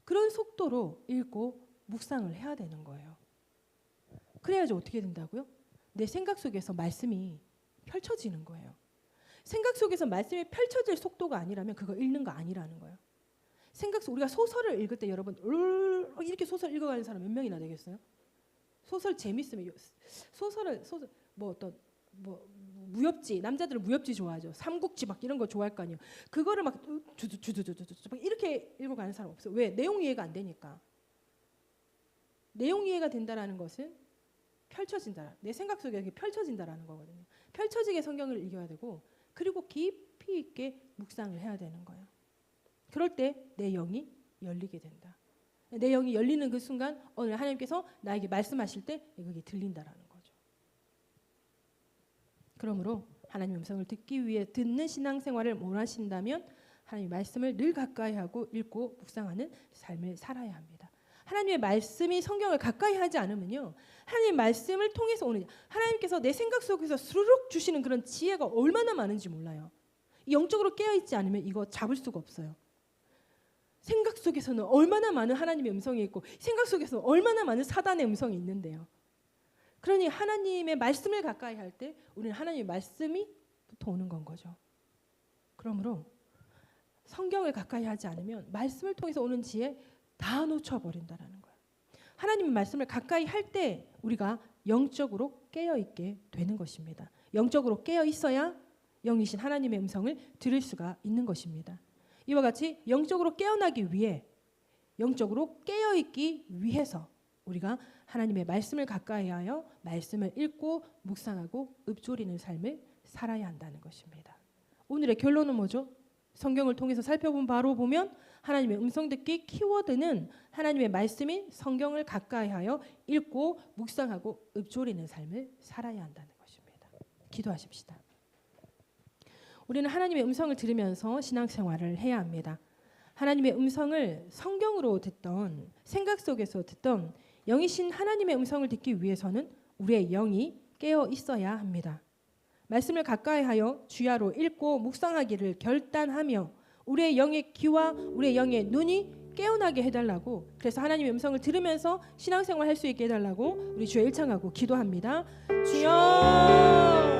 그런 속도로 읽고 묵상을 해야 되는 거예요. 그래야지 어떻게 된다고요? 내 생각 속에서 말씀이 펼쳐지는 거예요. 생각 속에서 말씀이 펼쳐질 속도가 아니라면 그거 읽는 거 아니라는 거예요. 생각 속 우리가 소설을 읽을 때 여러분 이렇게 소설 읽어가는 사람 몇 명이나 되겠어요? 소설 재밌으면 소설 뭐 어떤 뭐 무협지 남자들은 무협지 좋아하죠. 삼국지 막 이런 거 좋아할 거 아니에요. 그거를 막 주주주주주주 막 이렇게 읽어가는 사람 없어요. 왜? 내용 이해가 안 되니까. 내용 이해가 된다라는 것은 펼쳐진다. 내 생각 속에 이렇게 펼쳐진다라는 거거든요. 펼쳐지게 성경을 읽어야 되고 그리고 깊이 있게 묵상을 해야 되는 거예요. 그럴 때 내 영이 열리게 된다. 내 영이 열리는 그 순간 오늘 하나님께서 나에게 말씀하실 때 그게 들린다라는 거죠. 그러므로 하나님의 음성을 듣기 위해 듣는 신앙생활을 원하신다면 하나님의 말씀을 늘 가까이 하고 읽고 묵상하는 삶을 살아야 합니다. 하나님의 말씀이 성경을 가까이 하지 않으면요. 하나님의 말씀을 통해서 오는 하나님께서 내 생각 속에서 수르륵 주시는 그런 지혜가 얼마나 많은지 몰라요. 영적으로 깨어있지 않으면 이거 잡을 수가 없어요. 생각 속에서는 얼마나 많은 하나님의 음성이 있고 생각 속에서는 얼마나 많은 사단의 음성이 있는데요. 그러니 하나님의 말씀을 가까이 할 때 우리는 하나님의 말씀이 부터 오는 건 거죠. 그러므로 성경을 가까이 하지 않으면 말씀을 통해서 오는 지혜 다 놓쳐버린다라는 거예요. 하나님의 말씀을 가까이 할 때 우리가 영적으로 깨어있게 되는 것입니다. 영적으로 깨어있어야 영이신 하나님의 음성을 들을 수가 있는 것입니다. 이와 같이 영적으로 깨어나기 위해 영적으로 깨어있기 위해서 우리가 하나님의 말씀을 가까이 하여 말씀을 읽고 묵상하고 읊조리는 삶을 살아야 한다는 것입니다. 오늘의 결론은 뭐죠? 성경을 통해서 살펴본 바로 보면 하나님의 음성 듣기 키워드는 하나님의 말씀인 성경을 가까이하여 읽고 묵상하고 읊조리는 삶을 살아야 한다는 것입니다. 기도하십시다. 우리는 하나님의 음성을 들으면서 신앙생활을 해야 합니다. 하나님의 음성을 성경으로 듣던 생각 속에서 듣던 영이신 하나님의 음성을 듣기 위해서는 우리의 영이 깨어 있어야 합니다. 말씀을 가까이하여 주야로 읽고 묵상하기를 결단하며 우리의 영의 귀와 우리의 영의 눈이 깨어나게 해달라고, 그래서 하나님의 음성을 들으면서 신앙생활 할 수 있게 해달라고 우리 주여 일창하고 기도합니다. 주여